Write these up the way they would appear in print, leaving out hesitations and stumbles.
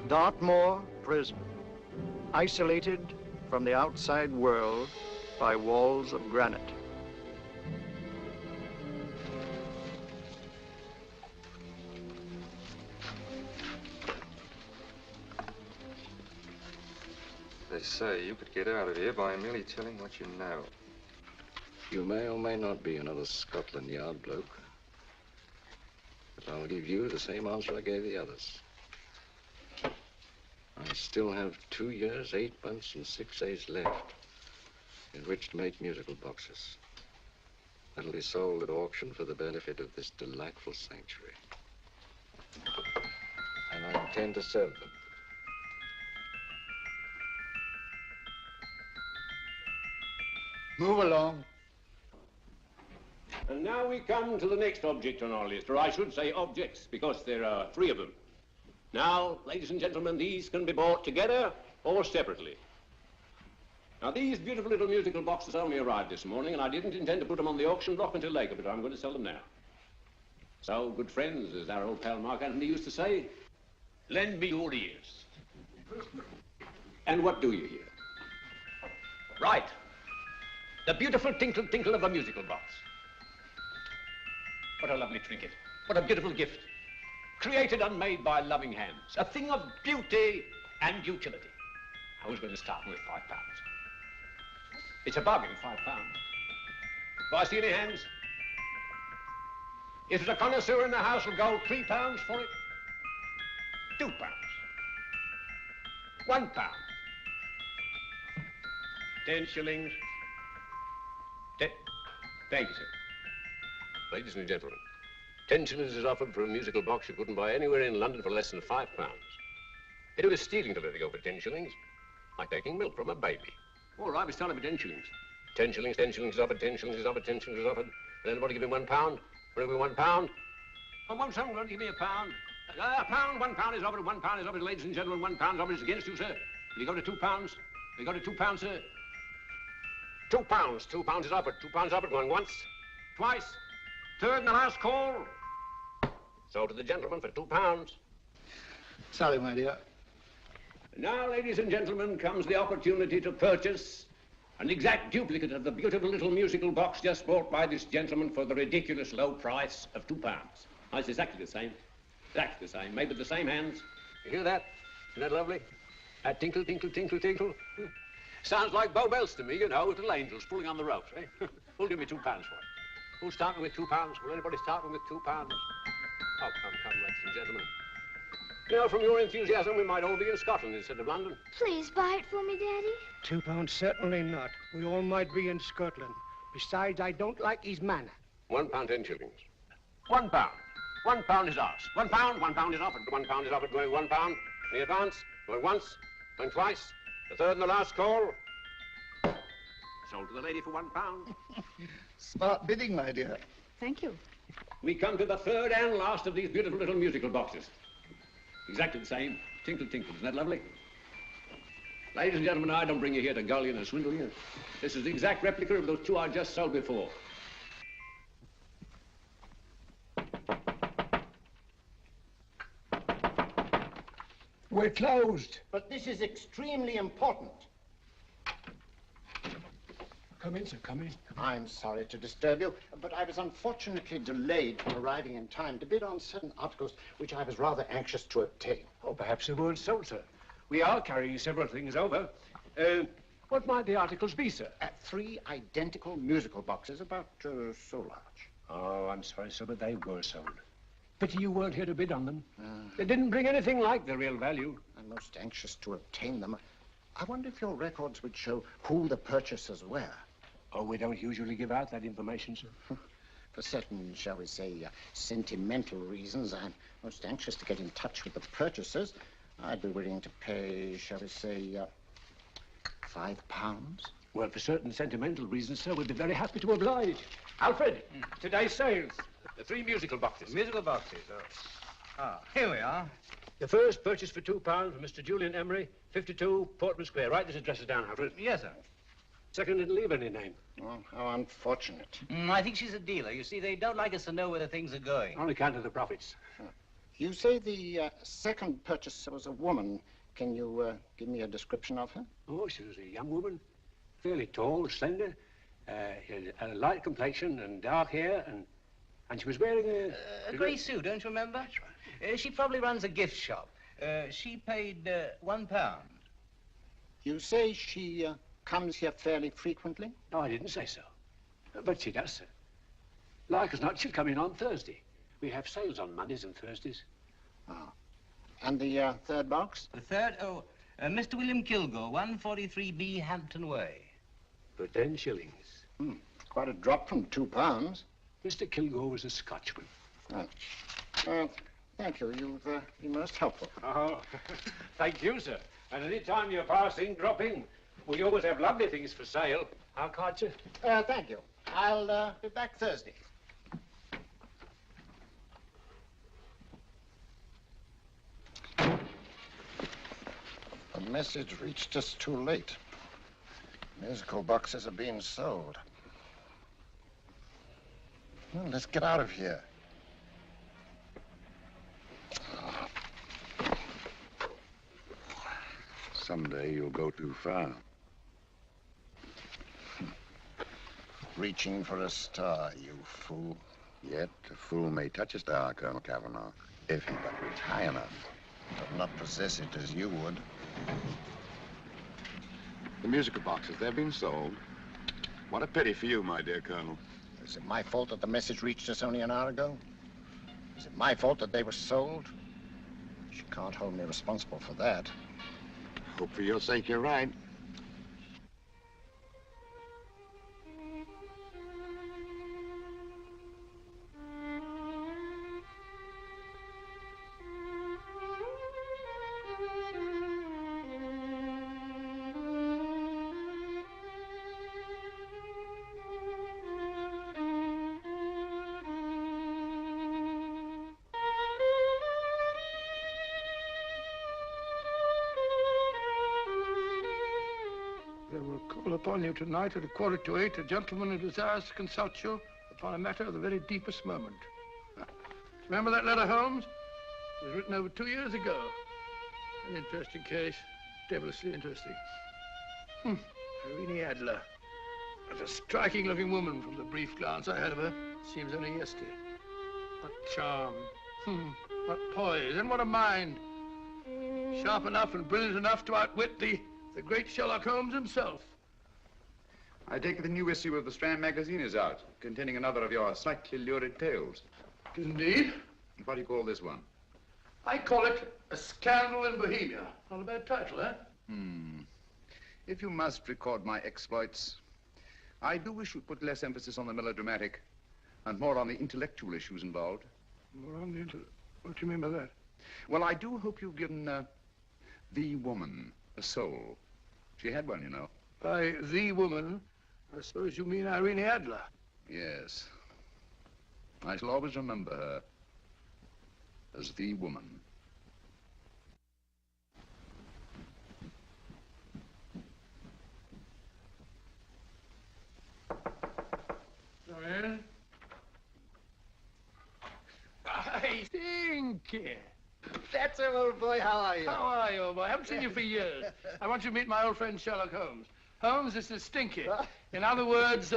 Dartmoor Prison, isolated from the outside world by walls of granite. They say you could get out of here by merely telling what you know. You may or may not be another Scotland Yard bloke. But I'll give you the same answer I gave the others. I still have 2 years, 8 months, and 6 days left in which to make musical boxes. That'll be sold at auction for the benefit of this delightful sanctuary. And I intend to sell them. Move along. And now we come to the next object on our list, or I should say objects, because there are 3 of them. Now, ladies and gentlemen, these can be bought together or separately. Now, these beautiful little musical boxes only arrived this morning, and I didn't intend to put them on the auction block until later, but I'm going to sell them now. So, good friends, as our old pal Mark Antony used to say, lend me your ears. And what do you hear? Right. The beautiful tinkle tinkle of a musical box. What a lovely trinket. What a beautiful gift. Created and made by loving hands. A thing of beauty and utility. I was going to start with £5. It's a bargain, £5. Do I see any hands? If there's a connoisseur in the house, will go £3 for it. £2. £1. 10 shillings. Thank you, sir. Ladies and gentlemen, 10 shillings is offered for a musical box you couldn't buy anywhere in London for less than £5. It was stealing to let it go for 10 shillings, like taking milk from a baby. All right, we're starting with 10 shillings. 10 shillings, 10 shillings is offered, 10 shillings is offered, 10 shillings is offered. Will anybody give me £1? Will anybody give me £1? Oh, won't someone going to give me £1? £1 is offered, £1 is offered, ladies and gentlemen, £1 is offered is against you, sir. Will you go to £2? Will you go to £2, sir? £2. £2 is offered. £2 is offered. Going once. Twice. Third and the last call. Sold to the gentleman for £2. Sorry, my dear. Now, ladies and gentlemen, comes the opportunity to purchase an exact duplicate of the beautiful little musical box just bought by this gentleman for the ridiculous low price of £2. Oh, it's exactly the same. Exactly the same. Made with the same hands. You hear that? Isn't that lovely? That tinkle, tinkle, tinkle, tinkle. Sounds like Bow Bells to me, you know, with little angels pulling on the ropes, eh? Who'll give me £2 for it? Who's starting with £2? Will anybody start with £2? Oh, come, ladies and gentlemen. You know, from your enthusiasm, we might all be in Scotland instead of London. Please buy it for me, Daddy. £2, certainly not. We all might be in Scotland. Besides, I don't like his manner. £1, 10 shillings. £1. £1 is ours. £1 is offered. £1 is offered. Going £1. Any advance? Going once. Going twice. The third and the last call. Sold to the lady for £1. Smart bidding, my dear. Thank you. We come to the third and last of these beautiful little musical boxes. Exactly the same. Tinkle, tinkle. Isn't that lovely? Ladies and gentlemen, I don't bring you here to gull you and swindle you. This is the exact replica of those 2 I just sold before. We're closed. But this is extremely important. Come in, sir, come in. I'm sorry to disturb you, but I was unfortunately delayed from arriving in time to bid on certain articles which I was rather anxious to obtain. Oh, perhaps they weren't sold, sir. We are carrying several things over. What might the articles be, sir? 3 identical musical boxes, about so large. Oh, I'm sorry, sir, but they were sold. Pity you weren't here to bid on them. They didn't bring anything like the real value. I'm most anxious to obtain them. I wonder if your records would show who the purchasers were. Oh, we don't usually give out that information, sir. For certain, shall we say, sentimental reasons, I'm most anxious to get in touch with the purchasers. I'd be willing to pay, shall we say, £5. Well, for certain sentimental reasons, sir, we'd be very happy to oblige. Alfred, today's sales. The 3 musical boxes. Musical boxes, oh. Ah, here we are. The first purchased for £2 from Mr. Julian Emery, 52 Portman Square. Write this address down, Alfred. Yes, sir. Second didn't leave any name. Oh, how unfortunate. I think she's a dealer. You see, they don't like us to know where the things are going. On account of the profits. You say the second purchaser was a woman. Can you give me a description of her? Oh, she was a young woman, fairly tall, slender, had a light complexion and dark hair, and she was wearing a grey suit, don't you remember? That's right. She probably runs a gift shop. She paid £1. You say she comes here fairly frequently? No, I didn't say so. But she does, sir. Like as not, she'll come in on Thursday. We have sales on Mondays and Thursdays. Oh. And the third box? The third? Oh, Mr. William Kilgore, 143B Hampton Way. For 10 shillings. Quite a drop from £2. Mr. Kilgore was a Scotchman. Oh. Thank you. You've been most helpful. Oh, thank you, sir. And any time you're passing, dropping, we always have lovely things for sale. How can't you? Thank you. I'll be back Thursday. The message reached us too late. Musical boxes are being sold. Well, let's get out of here. Someday you'll go too far. Reaching for a star, you fool. Yet a fool may touch a star, Colonel Cavanaugh, if he but reach high enough. But not possess it as you would. The musical boxes, they're being sold. What a pity for you, my dear Colonel. Is it my fault that the message reached us only an hour ago? Is it my fault that they were sold? She can't hold me responsible for that. Hope for your sake you're right. Upon you tonight at 7:45, a gentleman who desires to consult you upon a matter of the very deepest moment. Remember that letter, Holmes? It was written over 2 years ago. An interesting case, devilishly interesting. Irene Adler. What a striking-looking woman from the brief glance I had of her. Seems only yesterday. What charm. What poise, and what a mind. Sharp enough and brilliant enough to outwit the great Sherlock Holmes himself. I take it the new issue of the Strand magazine is out, containing another of your slightly lurid tales. Indeed. What do you call this one? I call it A Scandal in Bohemia. Not a bad title, eh? If you must record my exploits, I do wish you'd put less emphasis on the melodramatic and more on the intellectual issues involved. More on the what do you mean by that? Well, I do hope you've given the woman a soul. She had one, you know. By the woman, I suppose you mean Irene Adler. Yes. I shall always remember her as the woman. Come in. I think. That's him, old boy. How are you? How are you, old boy? I haven't seen you for years. I want you to meet my old friend Sherlock Holmes. Holmes, this is Stinky. In other words,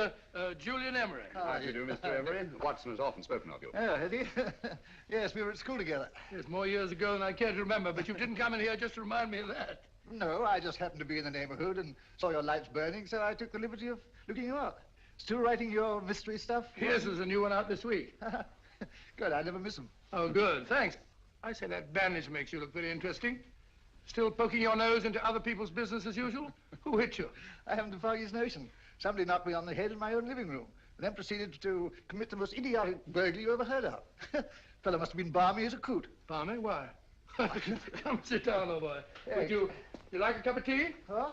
Julian Emery. How do you do, Mr. Emery? Watson has often spoken of you. Oh, has he? Yes, we were at school together. Yes, more years ago than I care to remember, but you didn't come in here just to remind me of that. No, I just happened to be in the neighborhood and saw your lights burning, so I took the liberty of looking you up. Still writing your mystery stuff? Yes, there's a new one out this week. Good, I never miss them. Oh, good, thanks. I say that bandage makes you look very interesting. Still poking your nose into other people's business as usual? Who hit you? I haven't the foggiest notion. Somebody knocked me on the head in my own living room, and then proceeded to commit the most idiotic burglary you ever heard of. Fellow must have been balmy as a coot. Balmy? Why? Come sit down, old boy. Hey. Would you like a cup of tea? Huh?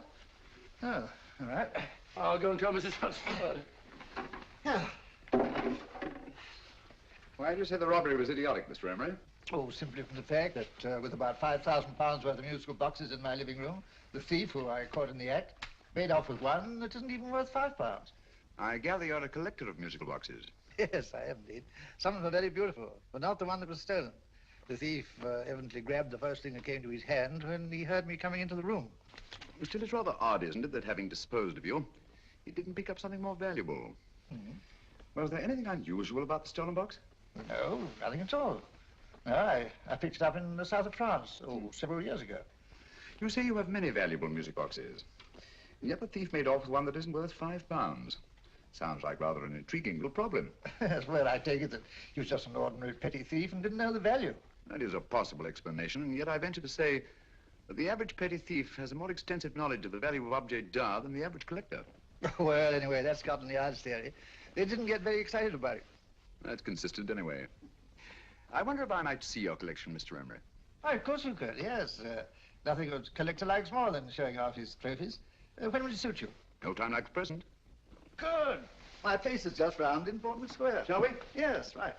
Oh, all right. I'll go and tell Mrs. Hudson about it. Why do you say the robbery was idiotic, Mr. Emery? Oh, simply from the fact that with about £5,000 worth of musical boxes in my living room, the thief, who I caught in the act, made off with one that isn't even worth £5. I gather you're a collector of musical boxes. Yes, I am indeed. Some of them are very beautiful, but not the one that was stolen. The thief evidently grabbed the first thing that came to his hand when he heard me coming into the room. Still, it's rather odd, isn't it, that having disposed of you, he didn't pick up something more valuable. Was there anything unusual about the stolen box? No, nothing at all. No, I picked it up in the south of France, several years ago. You say you have many valuable music boxes. And yet the thief made off with one that isn't worth £5. Sounds like rather an intriguing little problem. Yes, well, I take it that he was just an ordinary petty thief and didn't know the value. That is a possible explanation, and yet I venture to say that the average petty thief has a more extensive knowledge of the value of object d'art than the average collector. Well, anyway, that's Scotland Yard's theory. They didn't get very excited about it. That's consistent anyway. I wonder if I might see your collection, Mr. Emery. Oh, of course you could, yes. Nothing a collector likes more than showing off his trophies. When would it suit you? No time like the present. Good. My place is just round in Portman Square. Shall we? Yes, right.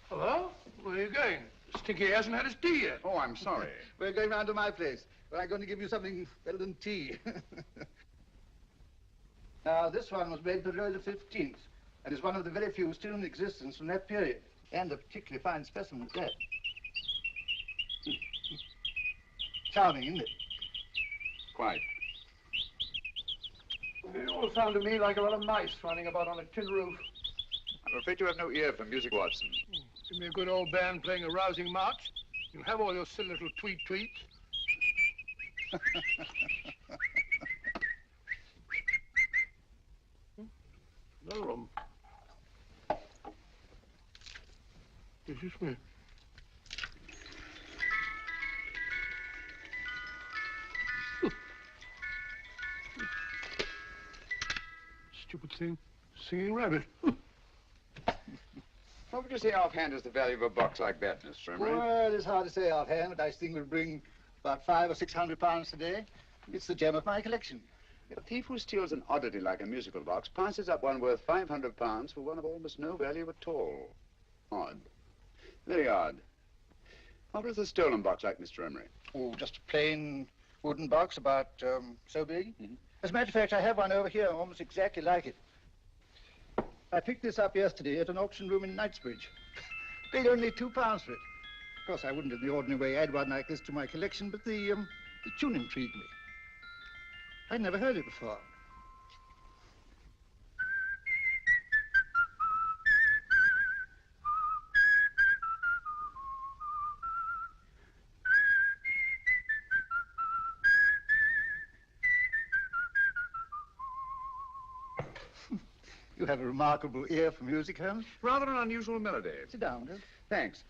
Hello? Where are you going? Stinky hasn't had his tea yet. Oh, I'm sorry. We're going round to my place, where I'm going to give you something better than tea. Now, this one was made for Louis XV, and is one of the very few still in existence from that period, and a particularly fine specimen at that. Charming, isn't it? Quite. It all sounded to me like a lot of mice running about on a tin roof. I'm afraid you have no ear for music, Watson. Give me a good old band playing a rousing march. You'll have all your silly little tweets. Another one. This is me. Stupid thing. Singing rabbit. What would you say offhand is the value of a box like that, Mr. Emery? Well, it's hard to say offhand, but I think we'll bring about £500 or £600 today. It's the gem of my collection. A thief who steals an oddity like a musical box passes up one worth £500 for one of almost no value at all. Odd. Very odd. What was the stolen box like, Mr. Emery? Oh, just a plain wooden box about so big. As a matter of fact, I have one over here almost exactly like it. I picked this up yesterday at an auction room in Knightsbridge. Paid only £2 for it. Of course, I wouldn't in the ordinary way add one like this to my collection, but the tune intrigued me. I'd never heard it before. You have a remarkable ear for music, Holmes. Rather an unusual melody. Sit down, Dad. Thanks.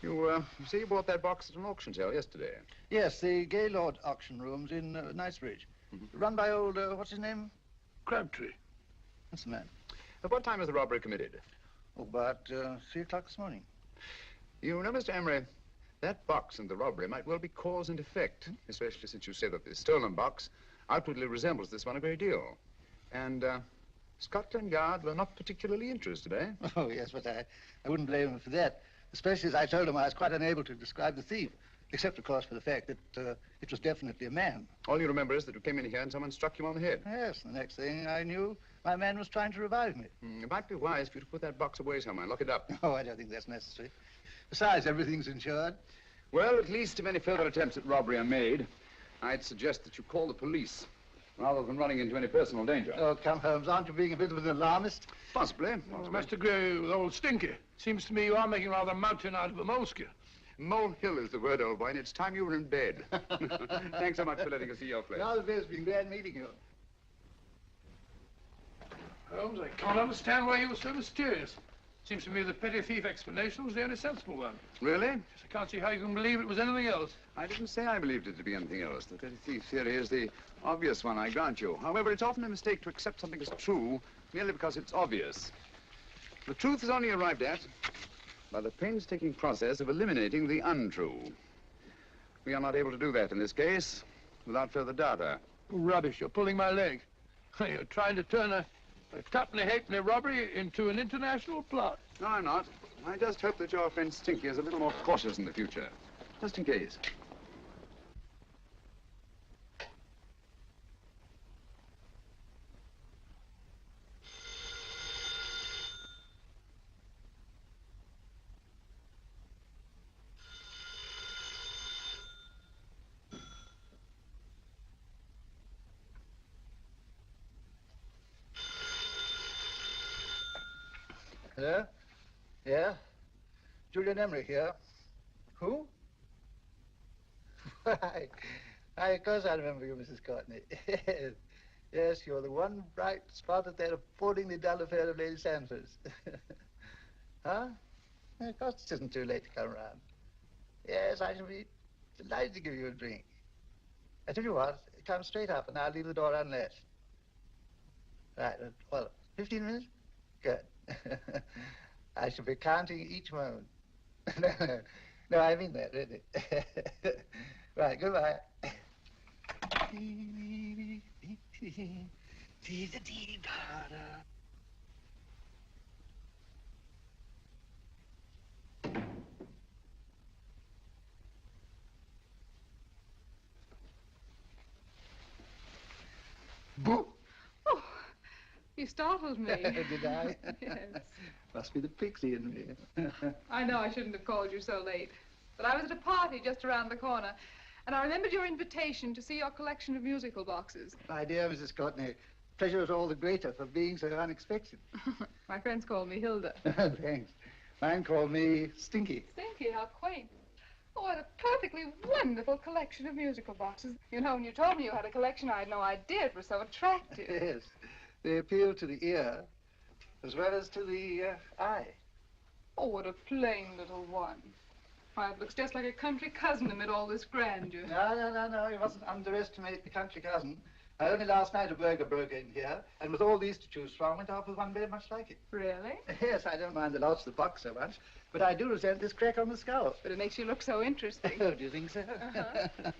You say you bought that box at an auction sale yesterday? Yes, the Gaylord auction rooms in Knightsbridge. Run by old, what's his name? Crabtree. That's the man. At what time was the robbery committed? Oh, about 3 o'clock this morning. You know, Mr. Emery, that box and the robbery might well be cause and effect, especially since you say that the stolen box outwardly resembles this one a great deal. And Scotland Yard were not particularly interested, eh? Oh, yes, but I wouldn't blame him for that. Especially as I told him I was quite unable to describe the thief, except, of course, for the fact that it was definitely a man. All you remember is that you came in here and someone struck you on the head. Yes, the next thing I knew, my man was trying to revive me. It might be wise for you to put that box away somewhere and lock it up. Oh, I don't think that's necessary. Besides, everything's insured. Well, at least if any further attempts at robbery are made, I'd suggest that you call the police, rather than running into any personal danger. Oh, come, Holmes, aren't you being a bit of an alarmist? Possibly. I must agree with old Stinky. Seems to me you are making rather a mountain out of a molehill. Molehill is the word, old boy, and it's time you were in bed. Thanks so much for letting us see your place. Now the best, been glad meeting you. Holmes, I can't understand why you were so mysterious. Seems to me the petty thief explanation was the only sensible one. Really? Yes, I can't see how you can believe it was anything else. I didn't say I believed it to be anything else. The petty thief theory is the obvious one, I grant you. However, it's often a mistake to accept something as true merely because it's obvious. The truth is only arrived at by the painstaking process of eliminating the untrue. We are not able to do that in this case without further data. Rubbish, you're pulling my leg. You're trying to turn a tuppenny halfpenny robbery into an international plot. No, I'm not. I just hope that your friend Stinky is a little more cautious in the future, just in case. Yeah? Yeah? Julian Emery here. Who? Why, of course I remember you, Mrs. Courtney. Yes. Yes, you're the one bright spot at that appallingly dull affair of Lady Sanford's. Huh? Of course it isn't too late to come round. Yes, I shall be delighted to give you a drink. I tell you what, come straight up and I'll leave the door unlatched. Right, well, 15 minutes? Good. I shall be counting each moment. No, I mean that, really. Right, goodbye. Boo! Oh, you startled me. Did I? Yes. Must be the pixie in me. I know I shouldn't have called you so late, but I was at a party just around the corner, and I remembered your invitation to see your collection of musical boxes. My dear Mrs. Courtney, pleasure is all the greater for being so unexpected. My friends call me Hilda. Thanks. Mine called me Stinky. Stinky, how quaint. Oh, what a perfectly wonderful collection of musical boxes. You know, when you told me you had a collection, I had no idea it was so attractive. Yes. They appeal to the ear as well as to the eye. Oh, what a plain little one. Why, it looks just like a country cousin amid all this grandeur. No. You mustn't underestimate the country cousin. Only last night a burglar broke in here, and with all these to choose from, went off with one very much like it. Really? Yes, I don't mind the loss of the box so much, but I do resent this crack on the skull. But it makes you look so interesting. Oh, do you think so? Uh-huh.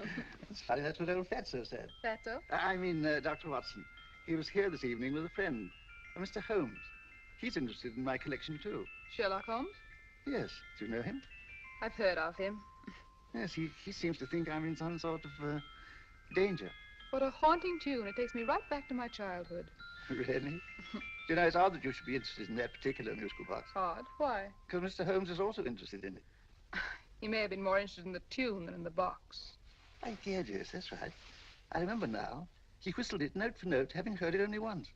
It's funny, that's what old Fatso said. Fatso? I mean, Dr. Watson. He was here this evening with a friend, Mr. Holmes. He's interested in my collection, too. Sherlock Holmes? Yes. Do you know him? I've heard of him. Yes, he seems to think I'm in some sort of danger. What a haunting tune. It takes me right back to my childhood. Really? You know, it's odd that you should be interested in that particular musical box. Odd? Why? Because Mr. Holmes is also interested in it. He may have been more interested in the tune than in the box. I did, yes, that's right. I remember now. He whistled it note for note, having heard it only once.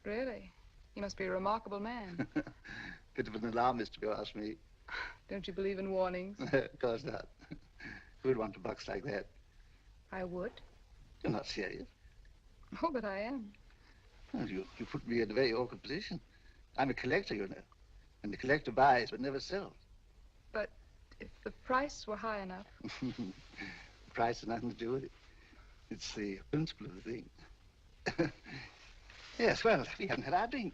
Really? He must be a remarkable man. Bit of an alarmist, if you ask me. Don't you believe in warnings? Of course not. Who'd want a box like that? I would. You're not serious. Oh, but I am. Well, you put me in a very awkward position. I'm a collector, you know. And the collector buys but never sells. But if the price were high enough... The price has nothing to do with it. It's the principle of the thing. Yes, well, we haven't had our drink.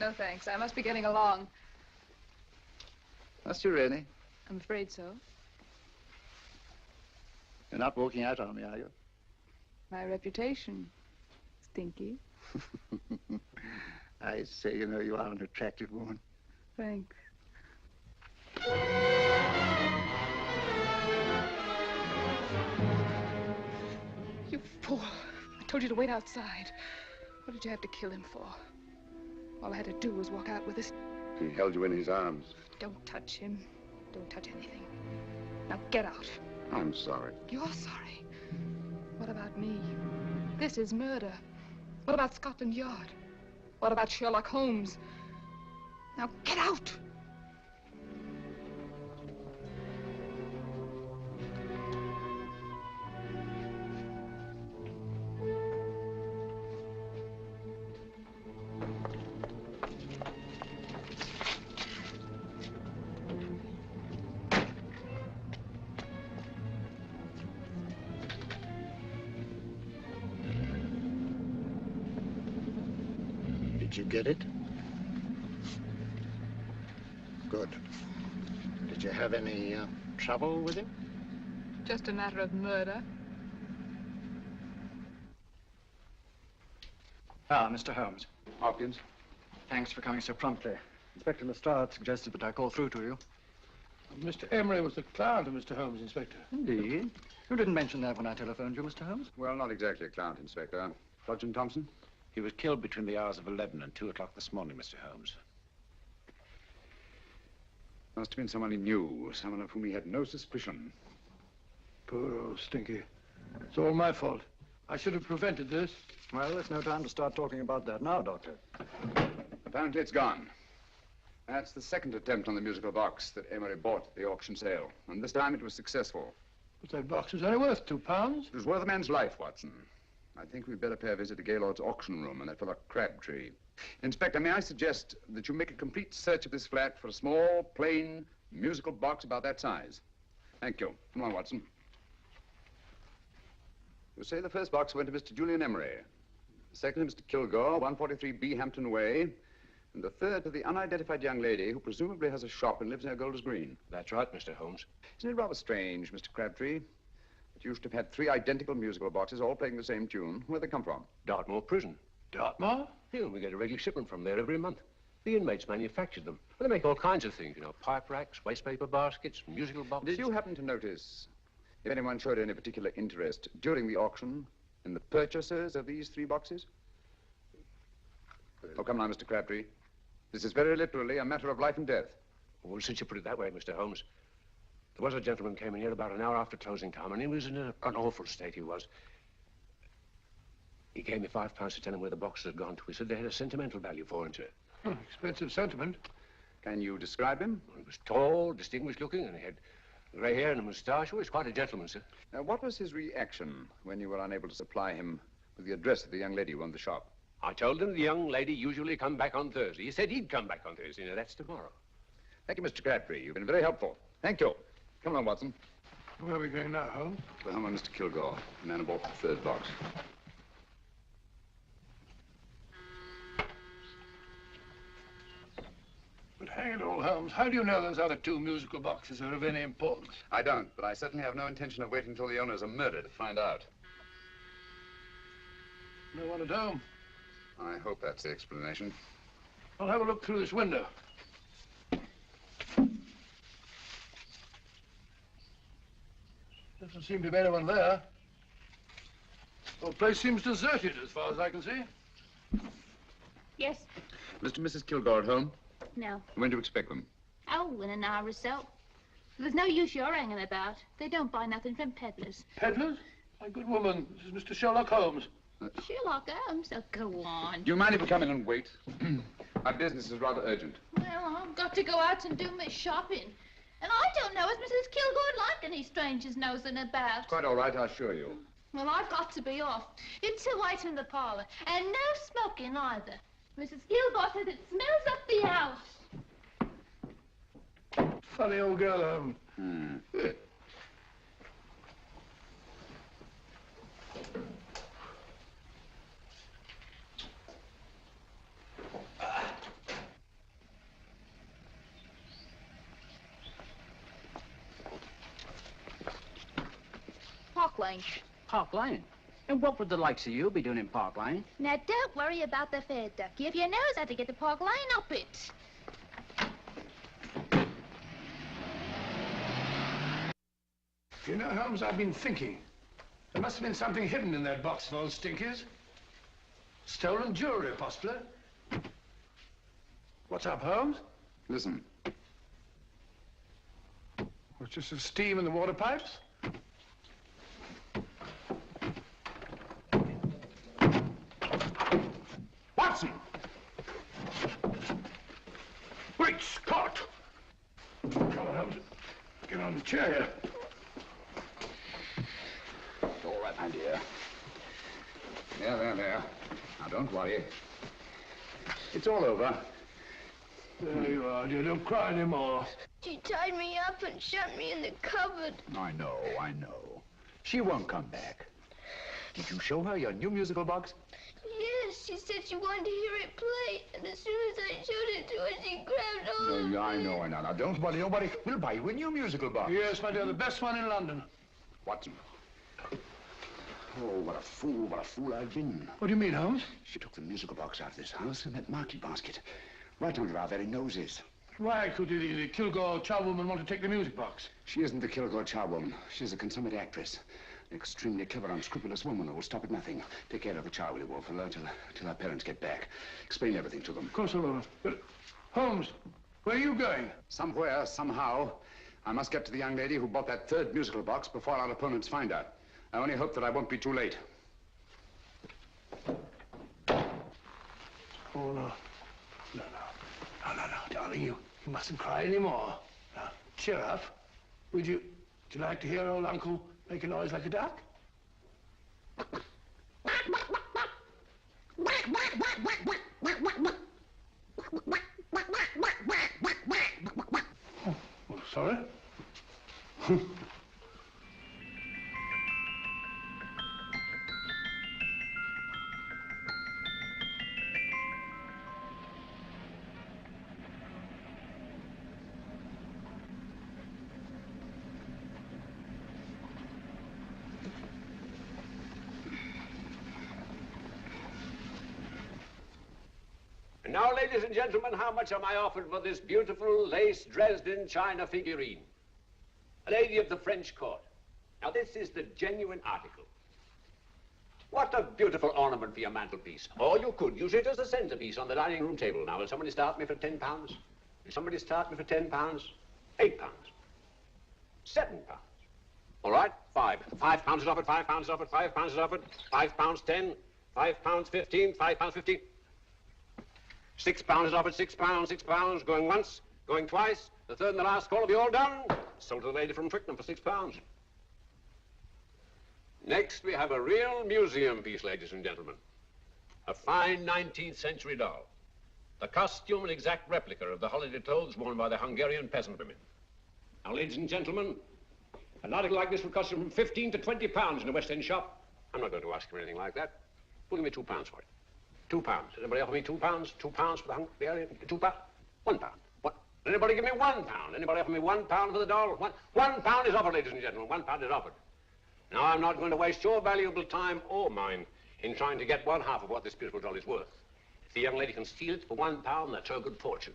No, thanks. I must be getting along. Must you really? I'm afraid so. You're not walking out on me, are you? My reputation, Stinky. I say, you know, you are an attractive woman. Thanks. You fool. I told you to wait outside. What did you have to kill him for? All I had to do was walk out with this. He held you in his arms. Don't touch him. Don't touch anything. Now get out. I'm sorry. You're sorry. What about me? This is murder. What about Scotland Yard? What about Sherlock Holmes? Now get out! Did you get it? Good. Did you have any trouble with him? Just a matter of murder. Ah, Mr. Holmes. Hopkins. Thanks for coming so promptly. Inspector Lestrade suggested that I call through to you. Mr. Emery was the client of Mr. Holmes, Inspector. Indeed. You didn't mention that when I telephoned you, Mr. Holmes. Well, not exactly a client, Inspector. Sergeant Thompson? He was killed between the hours of 11 and 2 o'clock this morning, Mr. Holmes. Must have been someone he knew, someone of whom he had no suspicion. Poor old Stinky. It's all my fault. I should have prevented this. Well, there's no time to start talking about that now, Doctor. Apparently it's gone. That's the second attempt on the musical box that Emery bought at the auction sale. And this time it was successful. But that box is only worth £2. It was worth a man's life, Watson. I think we'd better pay a visit to Gaylord's auction room and that fellow Crabtree. Inspector, may I suggest that you make a complete search of this flat for a small, plain, musical box about that size? Thank you. Come on, Watson. You say the first box went to Mr. Julian Emery. The second to Mr. Kilgore, 143B Hampton Way. And the third to the unidentified young lady who presumably has a shop and lives near Golders Green. That's right, Mr. Holmes. Isn't it rather strange, Mr. Crabtree, that you should have had 3 identical musical boxes all playing the same tune? Where'd they come from? Dartmoor Prison. Dartmoor? Yeah, we get a regular shipment from there every month. The inmates manufactured them. Well, they make all kinds of things, you know, pipe racks, waste paper baskets, musical boxes. Did you happen to notice if anyone showed any particular interest during the auction in the purchasers of these 3 boxes? Oh, come now, Mr. Crabtree. This is very literally a matter of life and death. Well, since you put it that way, Mr. Holmes, there was a gentleman came in here about an hour after closing time, and he was in an awful state, he was. He gave me £5 to tell him where the boxes had gone to. He said they had a sentimental value for him, sir. Oh, expensive sentiment. Can you describe him? Well, he was tall, distinguished looking, and he had grey hair and a moustache. Oh, he was quite a gentleman, sir. Now, what was his reaction when you were unable to supply him with the address of the young lady who owned the shop? I told him the young lady usually come back on Thursday. He said he'd come back on Thursday. Now, that's tomorrow. Thank you, Mr. Crabtree. You've been very helpful. Thank you. Come on, Watson. Where are we going now, Holmes? To the home of Mr. Kilgore, the man who bought the 3rd box. But hang it all, Holmes, how do you know those other 2 musical boxes are of any importance? I don't, but I certainly have no intention of waiting until the owners are murdered to find out. No one at home. I hope that's the explanation. I'll have a look through this window. Doesn't seem to be anyone there. The whole place seems deserted as far as I can see. Yes. Mr. and Mrs. Kilgore at home? No. When do you expect them? Oh, in an hour or so. There's no use your hanging about. They don't buy nothing from peddlers. Peddlers? My good woman, this is Mr. Sherlock Holmes. Sherlock Holmes? Oh, go on. Do you mind if we come in and wait? My business is rather urgent. Well, I've got to go out and do my shopping. And I don't know as Mrs. Kilgore like any strangers nosing about. Quite all right, I assure you. Well, I've got to be off. It's a wait in the parlour. And no smoking either. Mrs. Kilgore says it smells up the house. Funny old girl, Holmes. Park Lane. Park Lane? And what would the likes of you be doing in Park Lane? Now, don't worry about the fare, Ducky. If you knows how to get to Park Lane, up it. You know, Holmes, I've been thinking. There must have been something hidden in that box of old stinkers. Stolen jewelry, possibly. What's up, Holmes? Listen. What's just the steam in the water pipes? Watson! Great Scott! Come on, Holmes. Get on the chair here. It's all right, my dear. There. Now, don't worry. It's all over. There you are, dear. Don't cry anymore. She tied me up and shut me in the cupboard. I know. She won't come back. Did you show her your new musical box? Yes, she said she wanted to hear it play, and as soon as I showed it to her, she grabbed hold of it. I know. Now, don't worry. Nobody. We'll buy you a new musical box. Yes, my dear, the best one in London. Watson. Oh, what a fool I've been. What do you mean, Holmes? She took the musical box out of this house in that market basket, right under our very noses. Why could the Kilgore charwoman want to take the music box? She isn't the Kilgore charwoman. She's a consummate actress. An extremely clever, unscrupulous woman who will stop at nothing. Take care of the child, will you, Wolf, till our parents get back. Explain everything to them. Of course I will. But, Holmes, where are you going? Somewhere, somehow, I must get to the young lady who bought that 3rd musical box before our opponents find her. I only hope that I won't be too late. Oh, no. No, darling, you mustn't cry anymore. Now, cheer up. Would you like to hear old Uncle make a noise like a duck? Oh, sorry. And now, ladies and gentlemen, how much am I offered for this beautiful lace Dresden china figurine? A lady of the French court. Now, this is the genuine article. What a beautiful ornament for your mantelpiece. Or you could use it as a centerpiece on the dining room table. Now, will somebody start me for £10? Will somebody start me for £10? £8? £7? All right, £5 is offered, £5 is offered, £5 is offered, £5, 10, £5, 15, £5, 15. £6 is offered, £6, going once, going twice. The third and the last call will be all done. Sold to the lady from Twickenham for £6. Next, we have a real museum piece, ladies and gentlemen. A fine 19th century doll. The costume an exact replica of the holiday clothes worn by the Hungarian peasant women. Now, ladies and gentlemen, an article like this will cost you from £15 to £20 in a West End shop. I'm not going to ask you anything like that. Who'll give me £2 for it? £2. Anybody offer me £2? £2 for the Hungarian? £2? £1. What? Anybody give me £1? Anybody offer me £1 for the doll? £1 is offered, ladies and gentlemen. £1 is offered. Now, I'm not going to waste your valuable time or mine in trying to get one half of what this beautiful doll is worth. If the young lady can steal it for £1, that's her good fortune.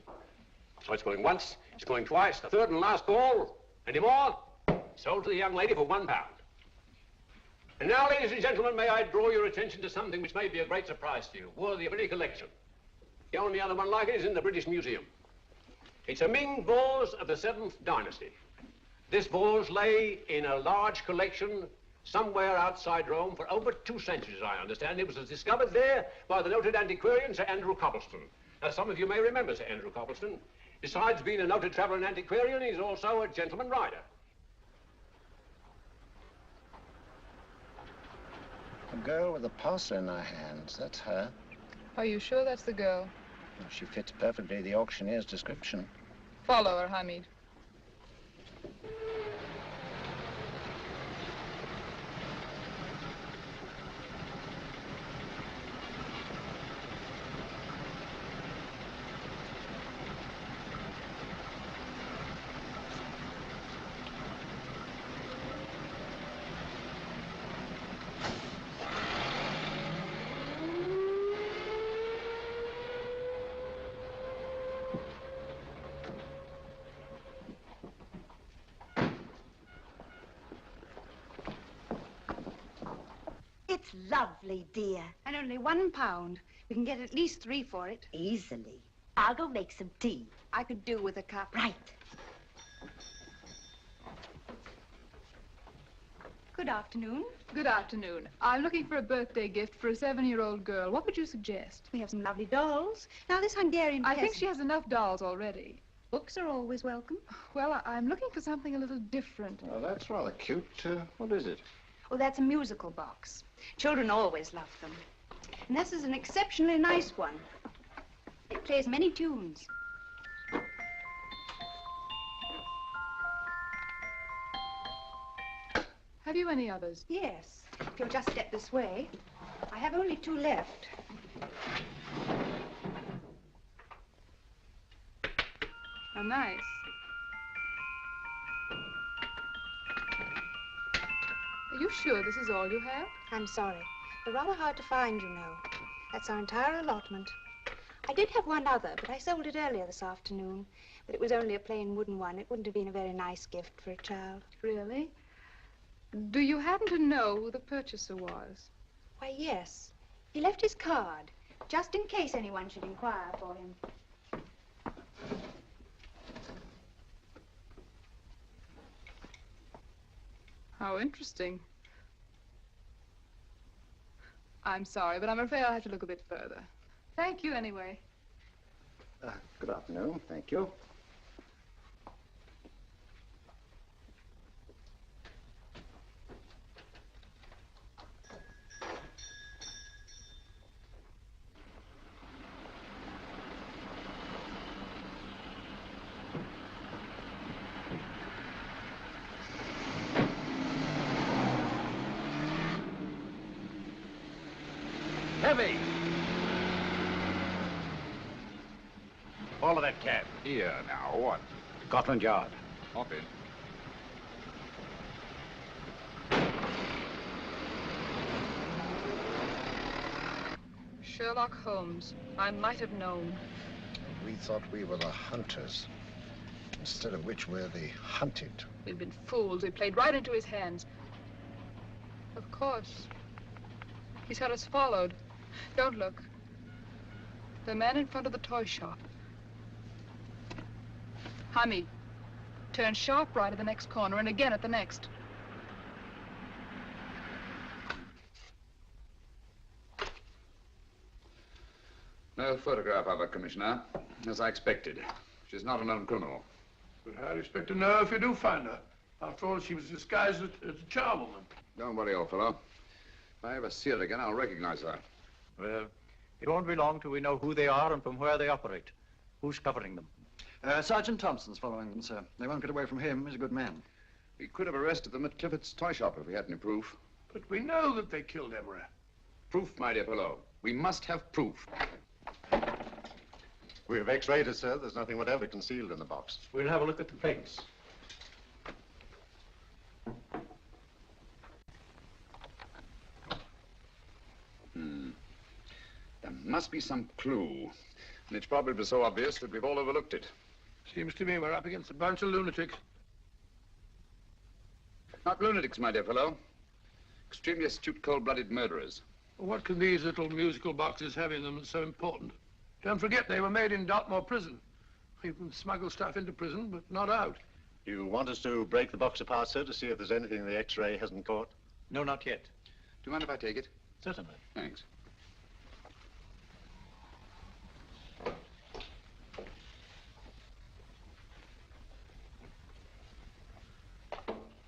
So it's going once, it's going twice, the third and last call. Any more? Sold to the young lady for £1. And now, ladies and gentlemen, may I draw your attention to something which may be a great surprise to you, worthy of any collection. The only other one like it is in the British Museum. It's a Ming vase of the 7th dynasty. This vase lay in a large collection somewhere outside Rome for over 2 centuries, I understand. It was discovered there by the noted antiquarian, Sir Andrew Coppleston. Now, some of you may remember Sir Andrew Coppleston. Besides being a noted traveller and antiquarian, he's also a gentleman rider. A girl with a parcel in her hands, that's her. Are you sure that's the girl? Well, she fits perfectly the auctioneer's description. Follow her, Hamid. It's lovely, dear. And only £1. We can get at least 3 for it. Easily. I'll go make some tea. I could do with a cup. Right. Good afternoon. Good afternoon. I'm looking for a birthday gift for a 7-year-old girl. What would you suggest? We have some lovely dolls. Now, this Hungarian I think peasant- she has enough dolls already. Books are always welcome. Well, I'm looking for something a little different. Well, that's rather cute. What is it? Oh, that's a musical box. Children always love them. And this is an exceptionally nice one. It plays many tunes. Have you any others? Yes. If you'll just step this way. I have only 2 left. Oh, nice. Are you sure this is all you have? I'm sorry. They're rather hard to find, you know. That's our entire allotment. I did have one other, but I sold it earlier this afternoon. But it was only a plain wooden one. It wouldn't have been a very nice gift for a child. Really? Do you happen to know who the purchaser was? Why, yes. He left his card, just in case anyone should inquire for him. How interesting. I'm sorry, but I'm afraid I'll have to look a bit further. Thank you anyway. Good afternoon. Thank you. Heavy! All of that cab. Here, now, what? Scotland Yard. Hop in. Sherlock Holmes. I might have known. We thought we were the hunters, instead of which we're the hunted. We've been fools. We played right into his hands. Of course. He's had us followed. Don't look. The man in front of the toy shop. Hamid, turn sharp right at the next corner and again at the next. No photograph of her, Commissioner, as I expected. She's not a known criminal. But how do you expect to know if you do find her? After all, she was disguised as a charwoman. Don't worry, old fellow. If I ever see her again, I'll recognize her. Well, it won't be long till we know who they are and from where they operate. Who's covering them? Sergeant Thompson's following them, sir. They won't get away from him. He's a good man. We could have arrested them at Clifford's toy shop if we had any proof. But we know that they killed Emery. Proof, my dear fellow. We must have proof. We have x-rayed it, sir. There's nothing whatever concealed in the box. We'll have a look at the plates. There must be some clue. And it's probably so obvious that we've all overlooked it. Seems to me we're up against a bunch of lunatics. Not lunatics, my dear fellow. Extremely astute, cold-blooded murderers. What can these little musical boxes have in them that's so important? Don't forget, they were made in Dartmoor prison. You can smuggle stuff into prison, but not out. You want us to break the box apart, sir, to see if there's anything the x-ray hasn't caught? No, not yet. Do you mind if I take it? Certainly. Thanks.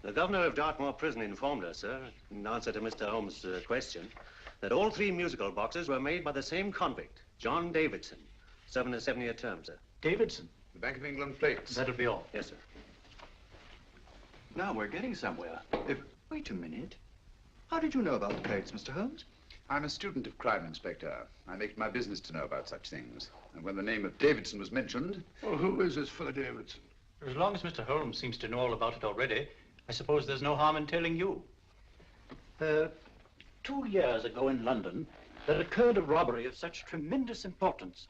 The governor of Dartmoor Prison informed us, sir, in answer to Mr. Holmes' question, that all three musical boxes were made by the same convict, John Davidson, serving a 7-year term, sir. Davidson? The Bank of England plates. That'll be all. Yes, sir. Now we're getting somewhere. Wait a minute. How did you know about the plates, Mr. Holmes? I'm a student of crime, Inspector. I make it my business to know about such things. And when the name of Davidson was mentioned... Well, who is this fellow Davidson? As long as Mr. Holmes seems to know all about it already, I suppose there's no harm in telling you. 2 years ago in London, there occurred a robbery of such tremendous importance,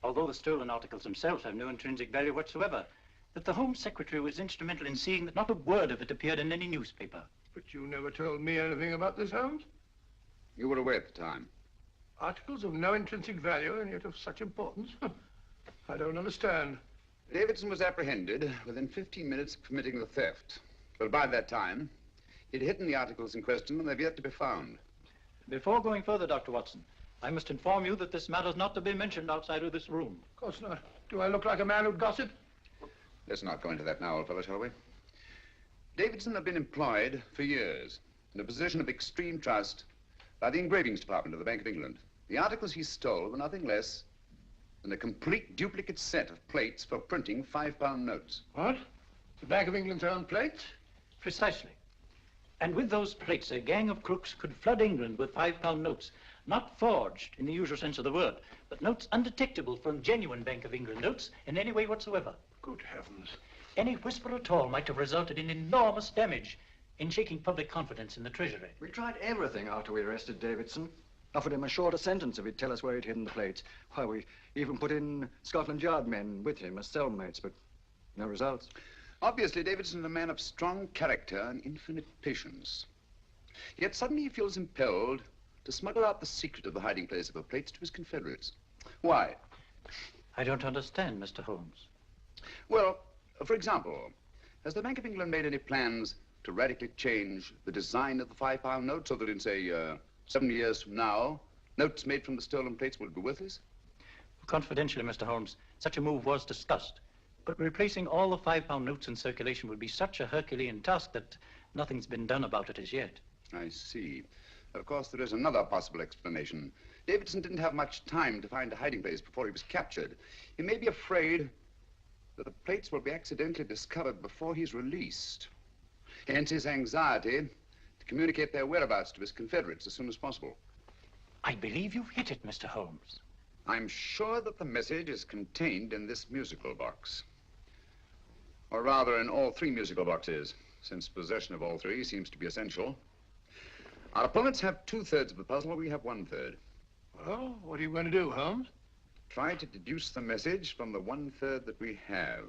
although the stolen articles themselves have no intrinsic value whatsoever, that the Home Secretary was instrumental in seeing that not a word of it appeared in any newspaper. But you never told me anything about this, Holmes. You were away at the time. Articles of no intrinsic value and yet of such importance? I don't understand. Davidson was apprehended within 15 minutes of committing the theft. But by that time, he'd hidden the articles in question and they've yet to be found. Before going further, Dr. Watson, I must inform you that this matter's not to be mentioned outside of this room. Of course not. Do I look like a man who'd gossip? Let's not go into that now, old fellow, shall we? Davidson had been employed for years in a position of extreme trust by the engravings department of the Bank of England. The articles he stole were nothing less than a complete duplicate set of plates for printing £5 notes. What? The Bank of England's own plates? Precisely. And with those plates, a gang of crooks could flood England with £5 notes, not forged in the usual sense of the word, but notes undetectable from genuine Bank of England notes in any way whatsoever. Good heavens. Any whisper at all might have resulted in enormous damage in shaking public confidence in the Treasury. We tried everything after we arrested Davidson. Offered him a shorter sentence if he'd tell us where he'd hidden the plates. Why, we even put in Scotland Yard men with him as cellmates, but no results. Obviously, Davidson is a man of strong character and infinite patience. Yet suddenly he feels impelled to smuggle out the secret of the hiding place of the plates to his confederates. Why? I don't understand, Mr. Holmes. Well, for example, has the Bank of England made any plans to radically change the design of the £5 note so that in, say, 7 years from now, notes made from the stolen plates will be worthless? Confidentially, Mr. Holmes, such a move was discussed. But replacing all the £5 notes in circulation would be such a Herculean task that nothing's been done about it as yet. I see. Of course, there is another possible explanation. Davidson didn't have much time to find a hiding place before he was captured. He may be afraid that the plates will be accidentally discovered before he's released. Hence his anxiety to communicate their whereabouts to his confederates as soon as possible. I believe you've hit it, Mr. Holmes. I'm sure that the message is contained in this musical box. Or rather, in all three musical boxes, since possession of all three seems to be essential. Our opponents have 2/3 of the puzzle, we have 1/3. Well, what are you going to do, Holmes? Try to deduce the message from the 1/3 that we have.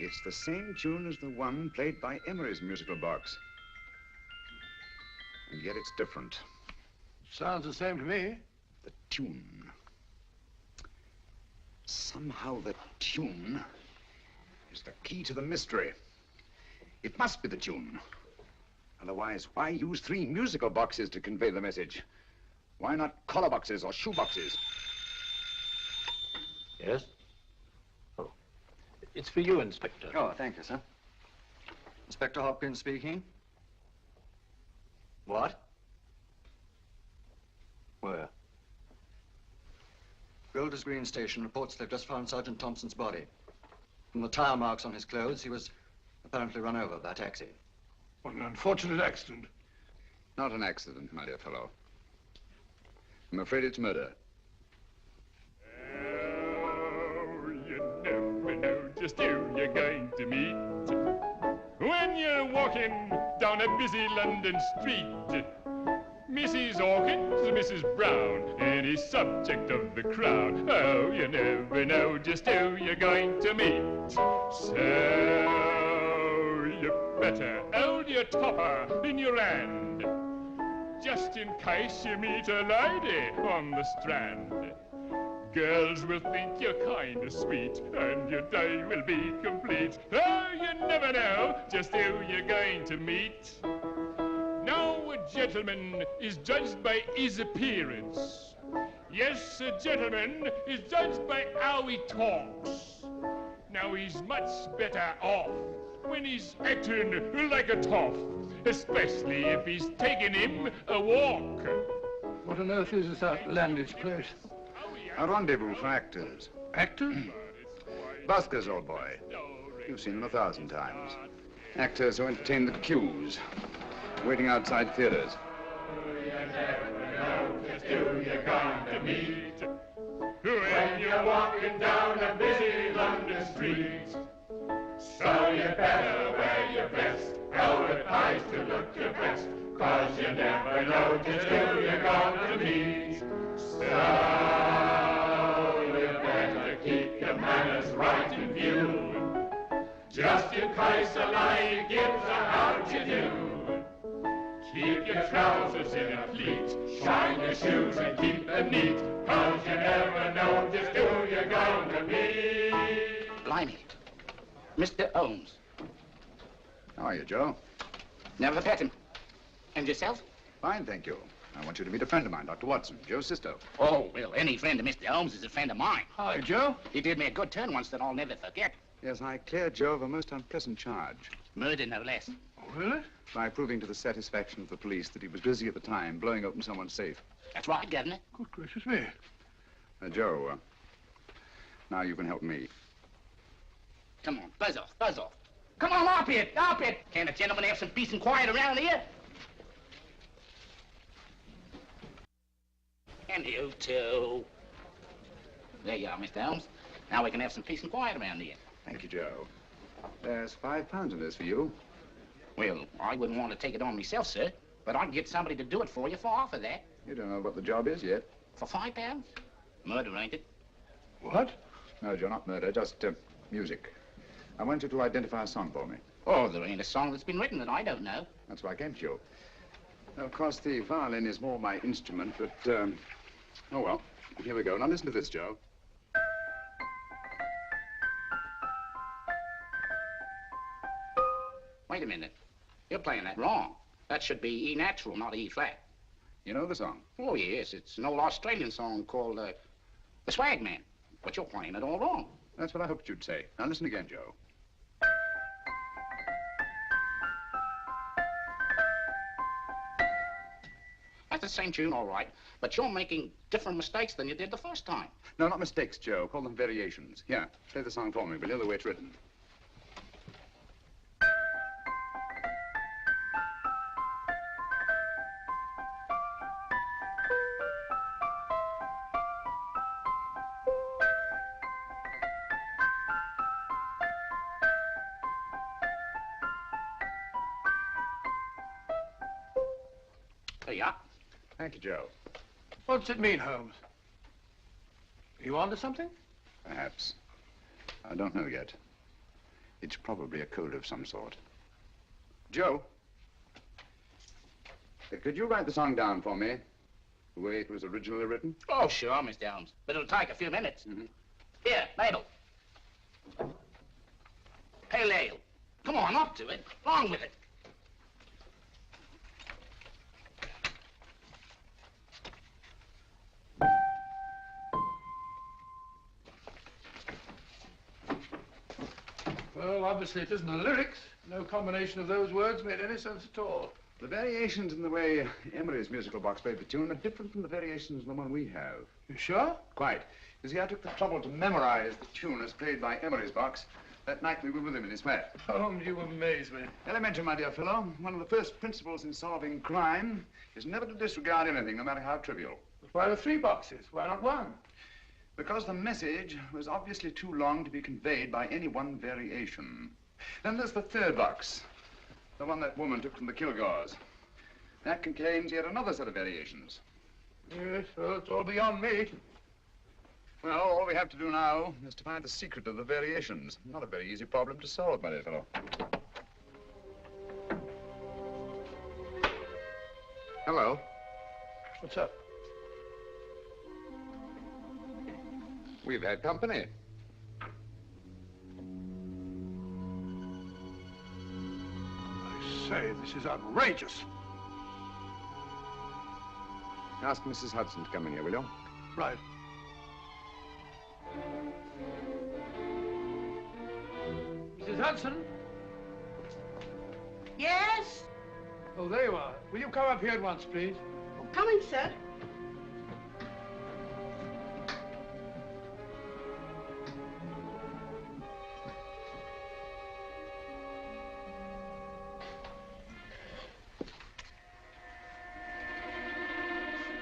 It's the same tune as the one played by Emery's musical box. And yet it's different. Sounds the same to me. The tune. Somehow the tune is the key to the mystery. It must be the tune. Otherwise, why use 3 musical boxes to convey the message? Why not collar boxes or shoe boxes? Yes? Oh. It's for you, Inspector. Oh, thank you, sir. Inspector Hopkins speaking. What? Where? Golders Green Station reports they've just found Sergeant Thompson's body. From the tire marks on his clothes, he was apparently run over by a taxi. What an unfortunate accident. Not an accident, my dear fellow. I'm afraid it's murder. Oh, you never know just who you're going to meet when you're walking down a busy London street. Mrs. Hawkins, Mrs. Brown, any subject of the crowd. Oh, you never know just who you're going to meet. So you better hold your topper in your hand, just in case you meet a lady on the Strand. Girls will think you're kind of sweet, and your day will be complete. Oh, you never know just who you're going to meet. Now, a gentleman is judged by his appearance. Yes, a gentleman is judged by how he talks. Now, he's much better off when he's acting like a toff, especially if he's taking him a walk. What on earth is this outlandish place? A rendezvous for actors. Actors? Buskers, old boy. You've seen them 1,000 times. Actors who entertain the queues, waiting outside theaters. You never know just who you're going to meet when you're walking down a busy London street. So you better wear your vest, hold it nice to look your best, 'cause you never know just who you're going to meet. So you better keep your manners right in view, just in case a lady gives a how d'ye do. Keep your trousers in a pleat, shine your shoes and keep them neat, 'cause you never know just who you're going to meet. Blimey. Mr. Holmes. How are you, Joe? Never met him. And yourself? Fine, thank you. I want you to meet a friend of mine, Dr. Watson, Joe's sister. Oh, well, any friend of Mr. Holmes is a friend of mine. Hi, Joe. He did me a good turn once that I'll never forget. Yes, I cleared Joe of a most unpleasant charge. Murder, no less. Oh, really? By proving to the satisfaction of the police that he was busy at the time blowing open someone's safe. That's right, Governor. Good gracious me. Joe, now you can help me. Come on, buzz off, buzz off. Come on, up it, up it. Can't a gentleman have some peace and quiet around here? And you too. There you are, Mr. Holmes. Now we can have some peace and quiet around here. Thank you, Joe. There's £5 in this for you. Well, I wouldn't want to take it on myself, sir, but I'd get somebody to do it for you for half of that. You don't know what the job is yet. For £5? Murder, ain't it? What? No, Joe, not murder, just music. I want you to identify a song for me. Oh, there ain't a song that's been written that I don't know. That's why I came to you. Of course, the violin is more my instrument, but, oh, well, here we go. Now, listen to this, Joe. Wait a minute. You're playing that wrong. That should be E natural, not E flat. You know the song? Oh, yes. It's an old Australian song called, The Swag Man. But you're playing it all wrong. That's what I hoped you'd say. Now, listen again, Joe. That's the same tune, all right, but you're making different mistakes than you did the first time. No, not mistakes, Joe. Call them variations. Here, play the song for me, will you, the way it's written. There you are. Thank you, Joe. What's it mean, Holmes? Are you onto something? Perhaps. I don't know yet. It's probably a code of some sort. Joe, could you write the song down for me, the way it was originally written? Oh, sure, Mr. Holmes. But it'll take a few minutes. Here, Mabel. Pale ale. Come on, up to it. Along with it. Well, obviously it isn't the lyrics. No combination of those words made any sense at all. The variations in the way Emery's musical box played the tune are different from the variations in the one we have. You sure? Quite. You see, I took the trouble to memorize the tune as played by Emery's box that night we were with him in his flat. Holmes, you amaze me. Elementary, my dear fellow. One of the first principles in solving crime is never to disregard anything, no matter how trivial. But why the 3 boxes? Why not 1? Because the message was obviously too long to be conveyed by any one variation. Then there's the 3rd box, the one that woman took from the Kilgores. That contains yet another set of variations. Yes, well, it's all beyond me. Well, all we have to do now is to find the secret of the variations. Not a very easy problem to solve, my dear fellow. Hello. What's up? We've had company. I say, this is outrageous. Ask Mrs. Hudson to come in here, will you? Right. Mrs. Hudson? Yes? Oh, there you are. Will you come up here at once, please? Oh, coming, sir.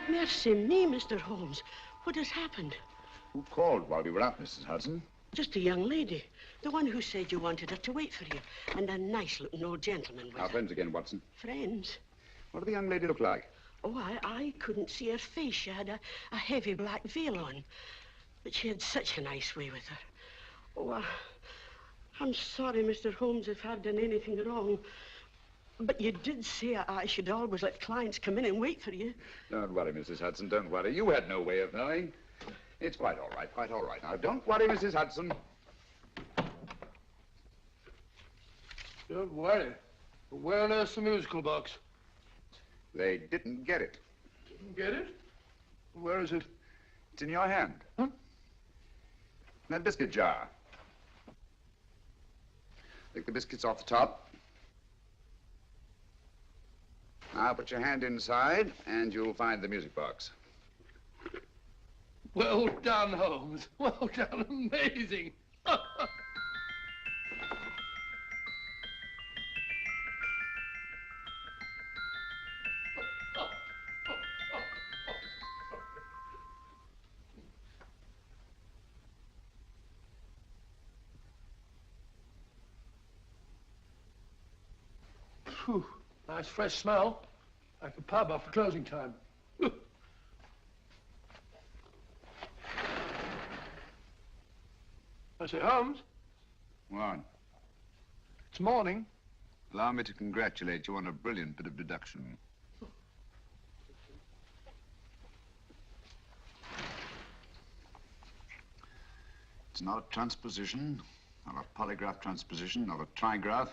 Mercy me, Mr. Holmes. What has happened? Who called while we were out, Mrs. Hudson? Just a young lady. The one who said you wanted her to wait for you. And a nice-looking old gentleman with Our her. friends again, Watson. Friends? What did the young lady look like? Oh, I couldn't see her face. She had a heavy black veil on. But she had such a nice way with her. Oh, I'm sorry, Mr. Holmes, if I've done anything wrong. But you did say I should always let clients come in and wait for you. Don't worry, Mrs. Hudson, don't worry. You had no way of knowing. It's quite all right, quite all right. Now, don't worry, Mrs. Hudson. Don't worry. But where on earth's the musical box? They didn't get it. Didn't get it? Where is it? It's in your hand. Huh? That biscuit jar. Take the biscuits off the top. Now put your hand inside, and you'll find the music box. Well done, Holmes. Well done. Amazing. Whew, nice fresh smell. Like a pub after closing time. I say, Holmes, What? it's morning. Allow me to congratulate you on a brilliant bit of deduction. It's not a transposition, not a polygraph transposition, not a trigraph,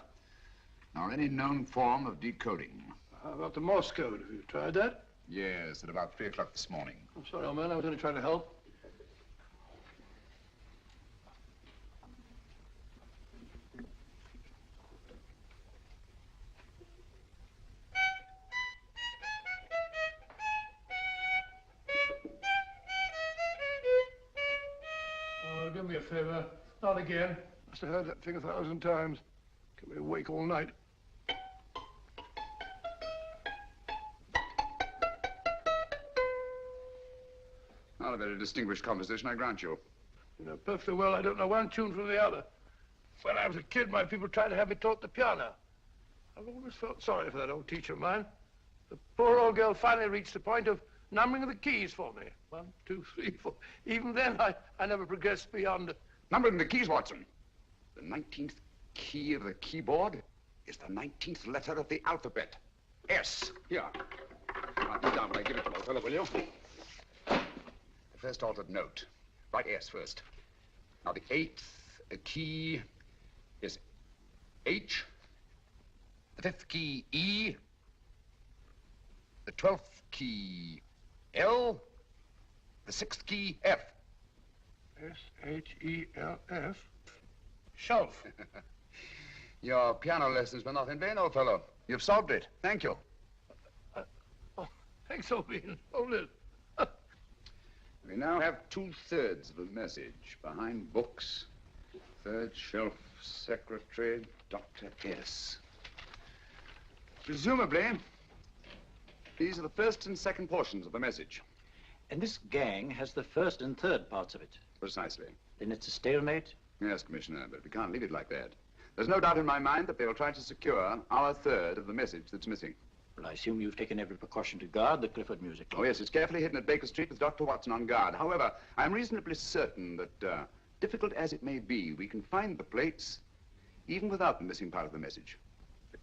nor any known form of decoding. How about the Morse code? Have you tried that? Yes, at about 3 o'clock this morning. I'm sorry, old man. I was only trying to help. Oh, do me a favor. Not again. Must have heard that thing 1,000 times. Kept me awake all night. Not a very distinguished composition, I grant you. You know perfectly well I don't know one tune from the other. When I was a kid, my people tried to have me taught the piano. I've always felt sorry for that old teacher of mine. The poor old girl finally reached the point of numbering the keys for me. 1, 2, 3, 4. Even then, I never progressed beyond... Numbering the keys, Watson. The 19th key of the keyboard is the 19th letter of the alphabet. S. Here. Write this down when I give it to you, old fellow, will you? The first altered note. Write S first. Now, the 8th key is H. The 5th key, E. The 12th key, L. The 6th key, F. S-H-E-L-F. Shelf. Your piano lessons were not in vain, old fellow. You've solved it. Thank you. Oh, thanks, old bean. Hold it. We now have 2/3 of the message. Behind books, 3rd shelf, secretary, Dr. S. Presumably, these are the first and second portions of the message. And this gang has the first and third parts of it. Precisely. Then it's a stalemate? Yes, Commissioner, but we can't leave it like that. There's no doubt in my mind that they'll try to secure our 1/3 of the message that's missing. Well, I assume you've taken every precaution to guard the Clifford music. Oh, yes, it's carefully hidden at Baker Street with Dr. Watson on guard. However, I'm reasonably certain that, difficult as it may be, we can find the plates even without the missing part of the message.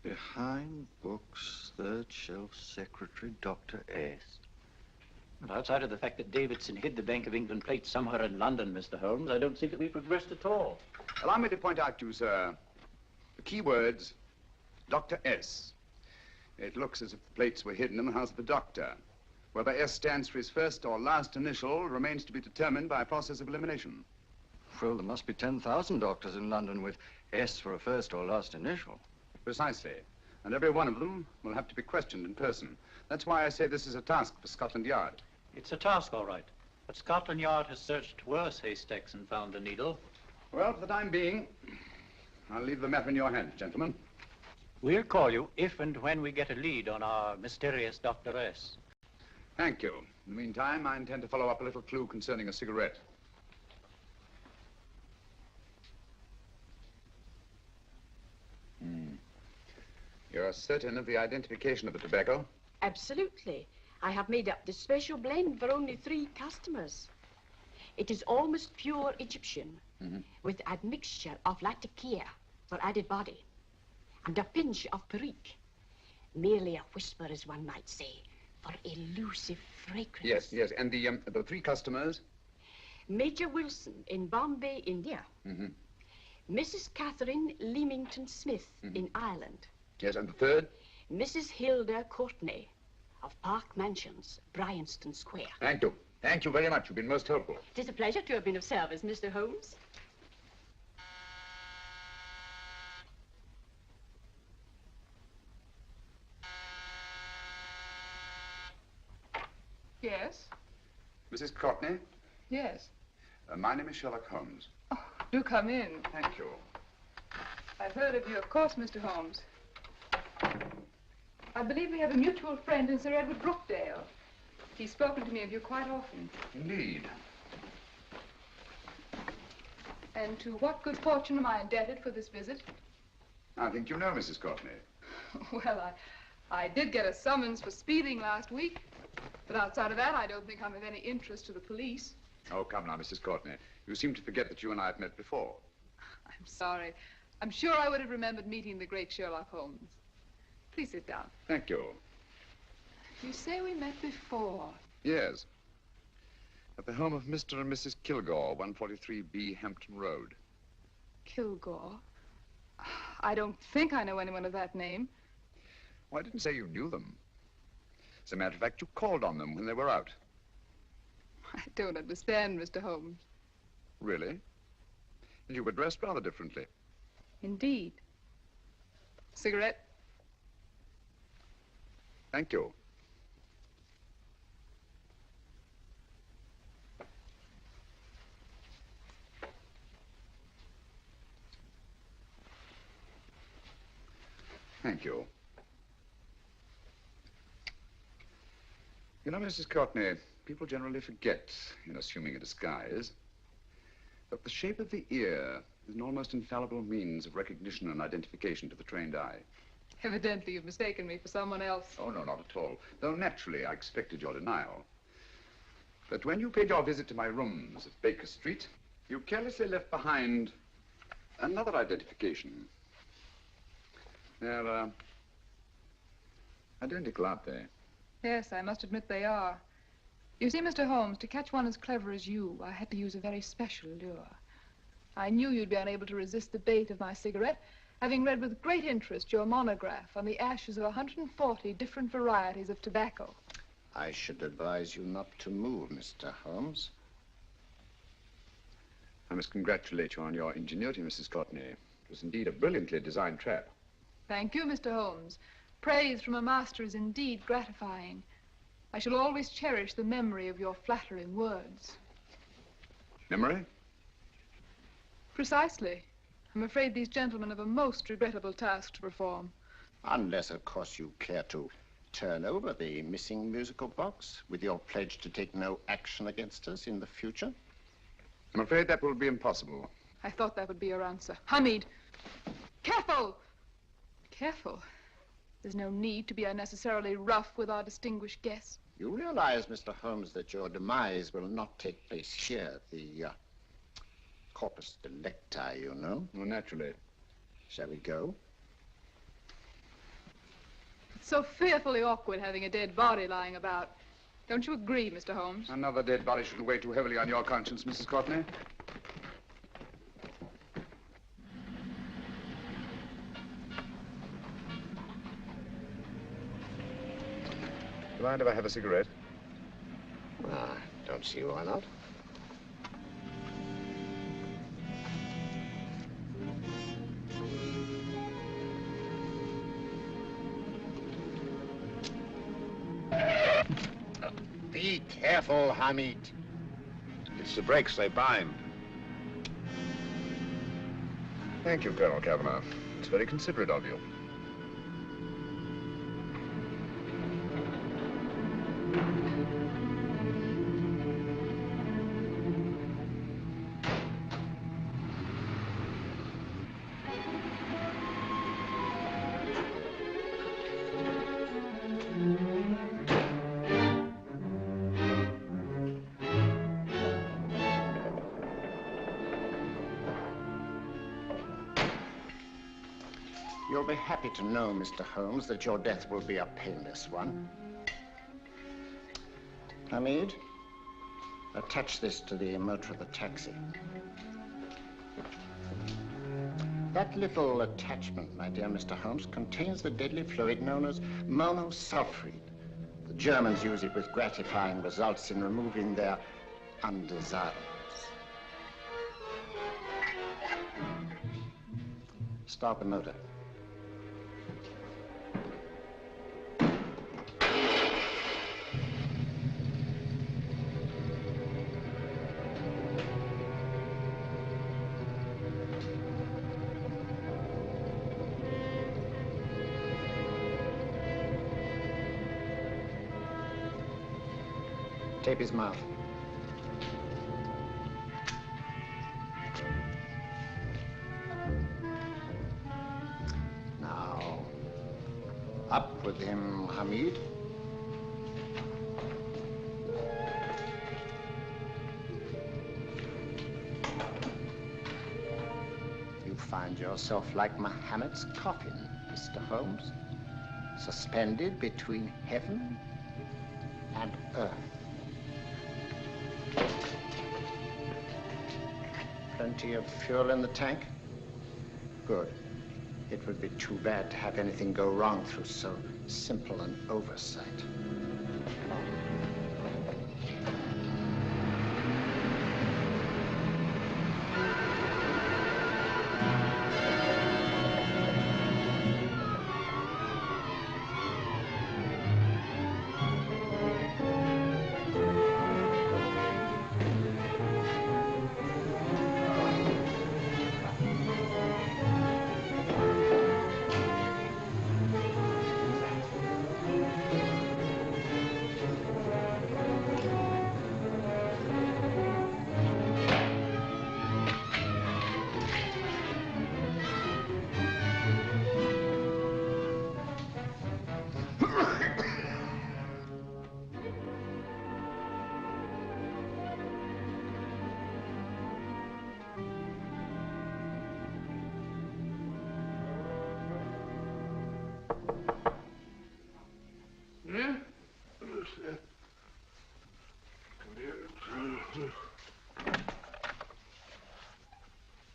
Behind books, 3rd shelf, secretary, Dr. S. Well, outside of the fact that Davidson hid the Bank of England plates somewhere in London, Mr. Holmes, I don't see that we've progressed at all. Allow me to point out to you, sir, the key words, Dr. S. It looks as if the plates were hidden in the house of the doctor. Whether S stands for his first or last initial remains to be determined by a process of elimination. Well, there must be 10,000 doctors in London with S for a first or last initial. Precisely. And every one of them will have to be questioned in person. That's why I say this is a task for Scotland Yard. It's a task, all right. But Scotland Yard has searched worse haystacks and found a needle. Well, for the time being, I'll leave the matter in your hands, gentlemen. We'll call you if and when we get a lead on our mysterious Dr. S. Thank you. In the meantime, I intend to follow up a little clue concerning a cigarette. You're certain of the identification of the tobacco? Absolutely. I have made up this special blend for only 3 customers. It is almost pure Egyptian, with admixture of latakia for added body, and a pinch of perique. Merely a whisper, as one might say, for elusive fragrance. Yes, yes. And the 3 customers? Major Wilson in Bombay, India. Mrs. Catherine Leamington Smith in Ireland. Yes, and the 3rd? Mrs. Hilda Courtney of Park Mansions, Bryanston Square. Thank you. Thank you very much. You've been most helpful. It is a pleasure to have been of service, Mr. Holmes. Yes? Mrs. Courtney? Yes. My name is Sherlock Holmes. Do come in. Thank you. I've heard of you, of course, Mr. Holmes. I believe we have a mutual friend in Sir Edward Brookdale. He's spoken to me of you quite often. Indeed. And to what good fortune am I indebted for this visit? I think you know Mrs. Courtney. Well, I did get a summons for speeding last week. But outside of that, I don't think I'm of any interest to the police. Oh, come now, Mrs. Courtney. You seem to forget that you and I have met before. I'm sorry. I'm sure I would have remembered meeting the great Sherlock Holmes. Please sit down. Thank you. You say we met before. Yes. At the home of Mr. and Mrs. Kilgore, 143B Hampton Road. Kilgore? I don't think I know anyone of that name. Well, I didn't say you knew them. As a matter of fact, you called on them when they were out. I don't understand, Mr. Holmes. Really? And you were dressed rather differently. Indeed. Cigarette? Thank you. Thank you. You know, Mrs. Courtney, people generally forget, in assuming a disguise, that the shape of the ear is an almost infallible means of recognition and identification to the trained eye. Evidently, you've mistaken me for someone else. Oh, no, not at all. Though naturally, I expected your denial. But when you paid your visit to my rooms at Baker Street, you carelessly left behind another identification. They're identical, aren't they? Yes, I must admit they are. You see, Mr. Holmes, to catch one as clever as you, I had to use a very special lure. I knew you'd be unable to resist the bait of my cigarette, having read with great interest your monograph on the ashes of 140 different varieties of tobacco. I should advise you not to move, Mr. Holmes. I must congratulate you on your ingenuity, Mrs. Courtney. It was indeed a brilliantly designed trap. Thank you, Mr. Holmes. Praise from a master is indeed gratifying. I shall always cherish the memory of your flattering words. Memory? Precisely. I'm afraid these gentlemen have a most regrettable task to perform. Unless, of course, you care to turn over the missing musical box with your pledge to take no action against us in the future. I'm afraid that will be impossible. I thought that would be your answer. Hamid! Careful! Careful. There's no need to be unnecessarily rough with our distinguished guest. You realize, Mr. Holmes, that your demise will not take place here at the corpus delicti, you know? Well, naturally. Shall we go? It's so fearfully awkward having a dead body lying about. Don't you agree, Mr. Holmes? Another dead body shouldn't weigh too heavily on your conscience, Mrs. Courtney. Do you mind if I have a cigarette? Don't see why not. Be careful, Hamid. It's the brakes, they bind. Thank you, Colonel Kavanagh. It's very considerate of you. You'll be happy to know, Mr. Holmes, that your death will be a painless one. Hamid, attach this to the motor of the taxi. That little attachment, my dear Mr. Holmes, contains the deadly fluid known as monosulfide. The Germans use it with gratifying results in removing their undesirables. Start the motor. Tape his mouth. Now, Up with him, Hamid. You find yourself like Muhammad's coffin, Mr. Holmes, suspended between heaven and earth. Plenty of fuel in the tank? Good. It would be too bad to have anything go wrong through so simple an oversight.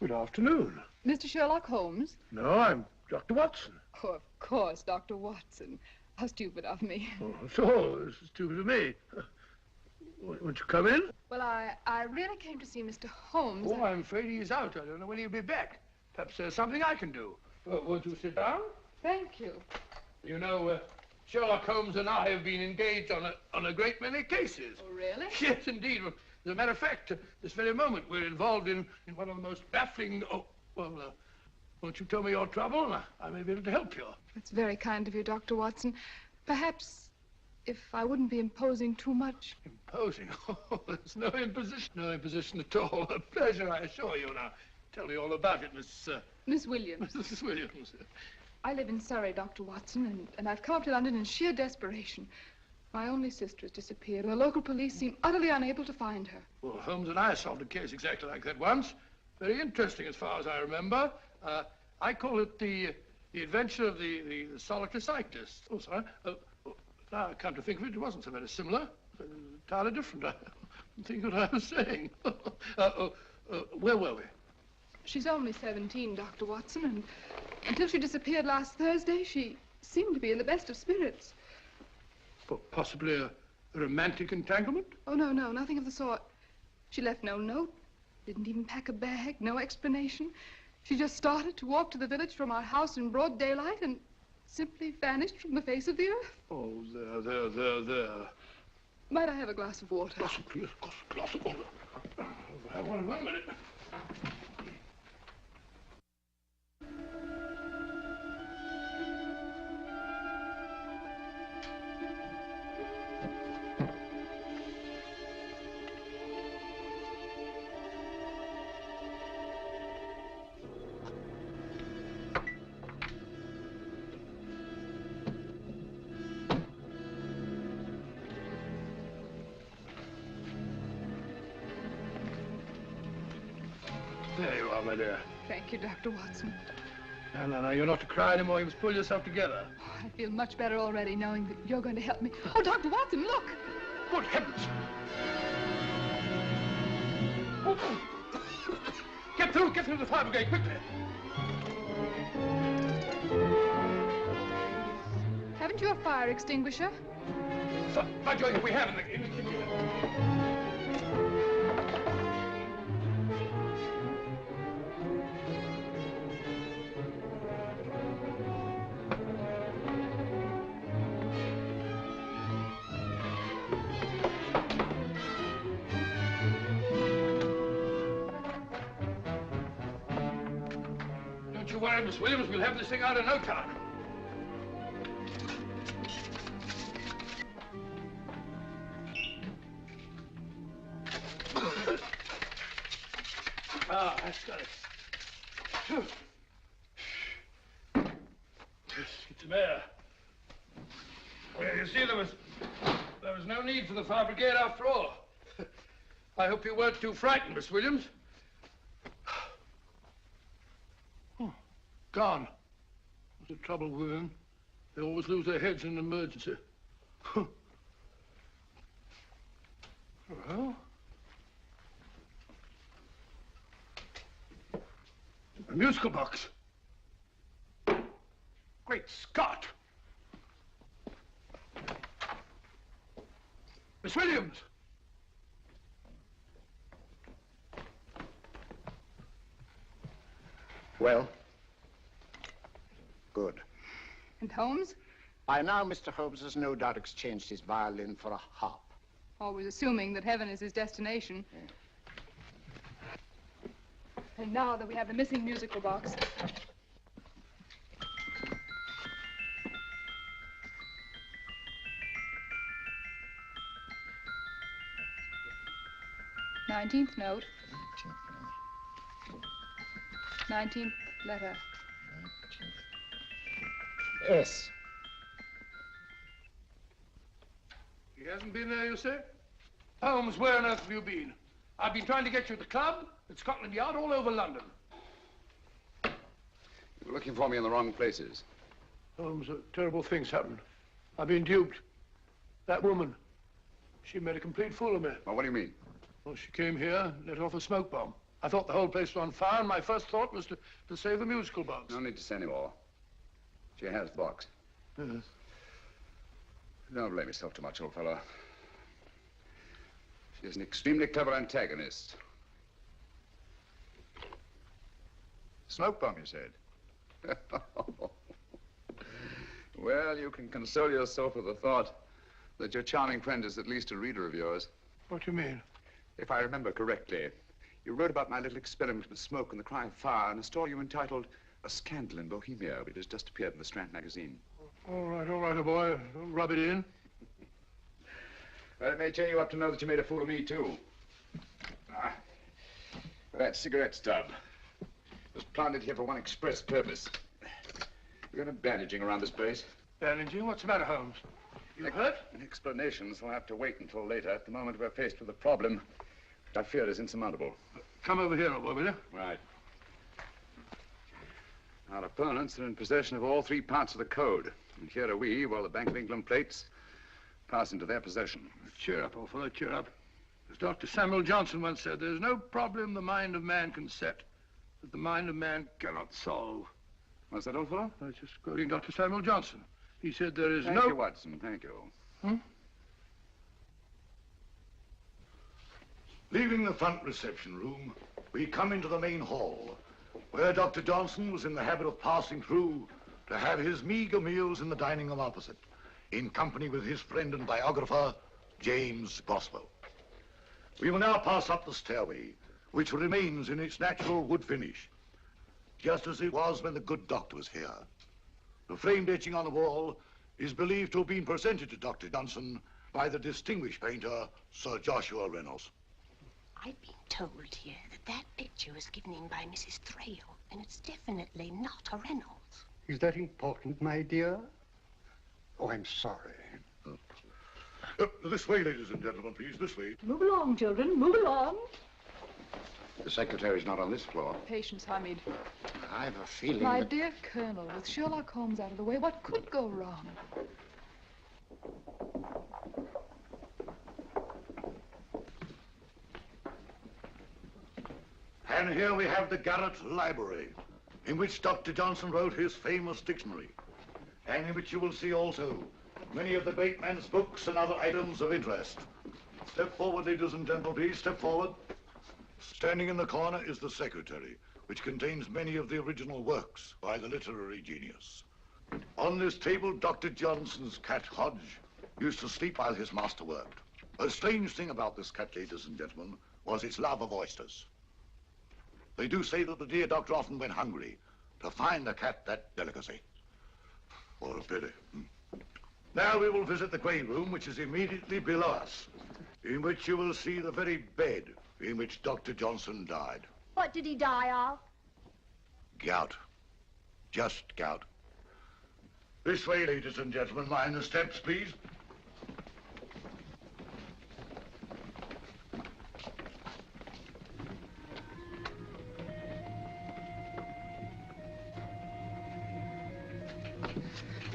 Good afternoon. Mr. Sherlock Holmes? No, I'm Dr. Watson. Oh, of course, Dr. Watson. How stupid of me. Oh, so, this is stupid of me. Won't you come in? Well, I really came to see Mr. Holmes. Oh, I'm afraid he's out. I don't know when he'll be back. Perhaps there's something I can do. Won't you sit down? Thank you. You know, Sherlock Holmes and I have been engaged on a great many cases. Oh, really? Yes, indeed. As a matter of fact, this very moment, we're involved in one of the most baffling... Oh, well, won't you tell me your trouble, and I may be able to help you. It's very kind of you, Dr. Watson. Perhaps if I wouldn't be imposing too much. Imposing? Oh, there's no imposition. No imposition at all. A pleasure, I assure you. Now, tell me all about it, Miss Williams. Mrs. Williams. I live in Surrey, Dr. Watson, and I've come up to London in sheer desperation. My only sister has disappeared, and the local police seem utterly unable to find her. Well, Holmes and I solved a case exactly like that once. Very interesting, as far as I remember. I call it the adventure of the solitary cyclist. Oh, sorry. Now I come to think of it, it wasn't so very similar. Entirely different. I don't think what I was saying. Where were we? She's only 17, Dr. Watson, and until she disappeared last Thursday, she seemed to be in the best of spirits. Possibly a romantic entanglement? Oh, no, nothing of the sort. She left no note, didn't even pack a bag, no explanation. She just started to walk to the village from our house in broad daylight and simply vanished from the face of the earth. Oh, there. Might I have a glass of water? Please, a glass of water. Have one minute. There you are, my dear. Thank you, Dr. Watson. No, you're not to cry anymore. You must pull yourself together. Oh, I feel much better already knowing that you're going to help me. Oh, Dr. Watson, look! Good heavens! Oh. Get through the fire brigade, quickly! Haven't you a fire extinguisher? By Jove, we have in the kitchen. Don't you worry, Miss Williams. We'll have this thing out in no time. Ah, that's got it. Get some air. Well, you see, there was no need for the fire brigade after all. I hope you weren't too frightened, Miss Williams. Oh, gone. What's the trouble with them? They always lose their heads in an emergency. Well, a musical box. Great Scott! Miss Williams! Well? Good. And Holmes? By now, Mr. Holmes has no doubt exchanged his violin for a harp. Always assuming that heaven is his destination. And now that we have the missing musical box. Nineteenth note. 19th letter. Yes. He hasn't been there, you say? Holmes, where on earth have you been? I've been trying to get you at the club, at Scotland Yard, all over London. You were looking for me in the wrong places. Holmes, terrible things happened. I've been duped. That woman, she made a complete fool of me. Well, what do you mean? Well, she came here, let off a smoke bomb. I thought the whole place was on fire, and my first thought was to save the musical box. No need to say any more. She has the box. Yes. Don't blame yourself too much, old fellow. She's an extremely clever antagonist. Smoke bomb, you said? Well, you can console yourself with the thought that your charming friend is at least a reader of yours. What do you mean? If I remember correctly, you wrote about my little experiment with smoke and the cry of fire in a story you entitled A Scandal in Bohemia, which has just appeared in the Strand magazine. All right, old boy. Don't rub it in. Well, it may turn you up to know that you made a fool of me, too. That cigarette stub was planted here for one express purpose. We're going to bandaging around this place. Bandaging? What's the matter, Holmes? You hurt? Explanations will have to wait until later. At the moment, we're faced with a problem that I fear is insurmountable. Come over here, old boy, will you? Right. Our opponents are in possession of all three parts of the code. And here are we, while the Bank of England plates pass into their possession. Cheer up, old fellow, cheer up. As Dr. Samuel Johnson once said, there's no problem the mind of man can set that the mind of man cannot solve. What's that, old fellow? I was just quoting Dr. Samuel Johnson. He said there is Thank you, Watson. Thank you. Leaving the front reception room, we come into the main hall, where Dr. Johnson was in the habit of passing through to have his meager meals in the dining room opposite, in company with his friend and biographer, James Boswell. We will now pass up the stairway, which remains in its natural wood finish, just as it was when the good doctor was here. The framed etching on the wall is believed to have been presented to Dr. Johnson by the distinguished painter, Sir Joshua Reynolds. I've been told here that picture was given in by Mrs. Thrale, and it's definitely not a Reynolds. Is that important, my dear? Oh, I'm sorry. This way, ladies and gentlemen, please, this way. Move along, children, move along. The secretary's not on this floor. Patience, Hamid. I have a feeling My that... dear Colonel, with Sherlock Holmes out of the way, what could go wrong? And here we have the Garrett Library, in which Dr. Johnson wrote his famous dictionary, and in which you will see also many of the great man's books and other items of interest. Step forward, ladies and gentlemen, please, step forward. Standing in the corner is the secretary, which contains many of the original works by the literary genius. On this table, Dr. Johnson's cat, Hodge, used to sleep while his master worked. A strange thing about this cat, ladies and gentlemen, was its love of oysters. They do say that the dear doctor often went hungry to find the cat that delicacy. What a pity. Now we will visit the grain room, which is immediately below us, in which you will see the very bed in which Dr. Johnson died. What did he die of? Gout. Just gout. This way, ladies and gentlemen. Mind the steps, please.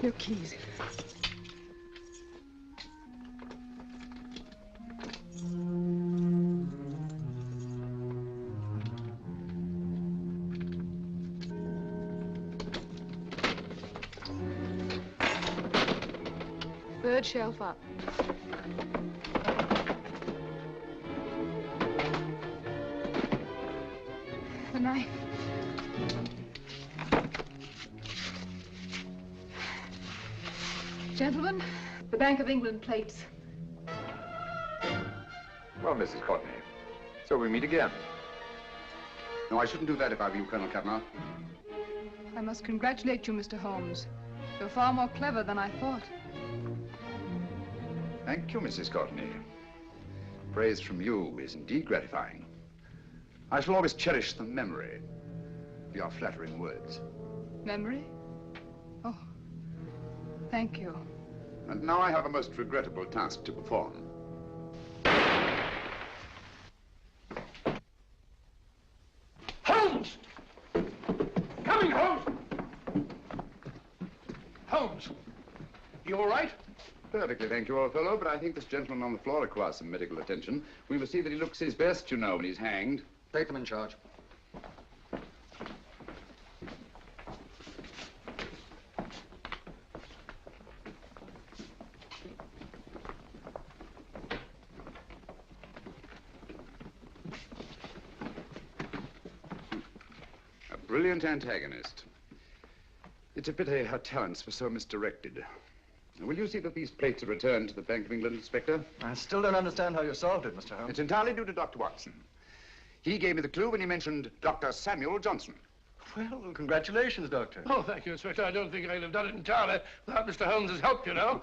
Your keys. Third shelf up. The knife. Gentlemen, the Bank of England plates. Well, Mrs. Courtney, so we meet again. No, I shouldn't do that if I were you, Colonel Cavanaugh. I must congratulate you, Mr. Holmes. You're far more clever than I thought. Thank you, Mrs. Courtney. Praise from you is indeed gratifying. I shall always cherish the memory of your flattering words. Memory? Oh, thank you. And now I have a most regrettable task to perform. Holmes! Coming, Holmes! Holmes, you all right? Perfectly, thank you, old fellow, but I think this gentleman on the floor requires some medical attention. We will see that he looks his best, you know, when he's hanged. Take them in charge. A brilliant antagonist. It's a pity her talents were so misdirected. Will you see that these plates are returned to the Bank of England, Inspector? I still don't understand how you solved it, Mr. Holmes. It's entirely due to Dr. Watson. He gave me the clue when he mentioned Dr. Samuel Johnson. Well, congratulations, Doctor. Oh, thank you, Inspector. I don't think I'd have done it entirely without Mr. Holmes's help, you know.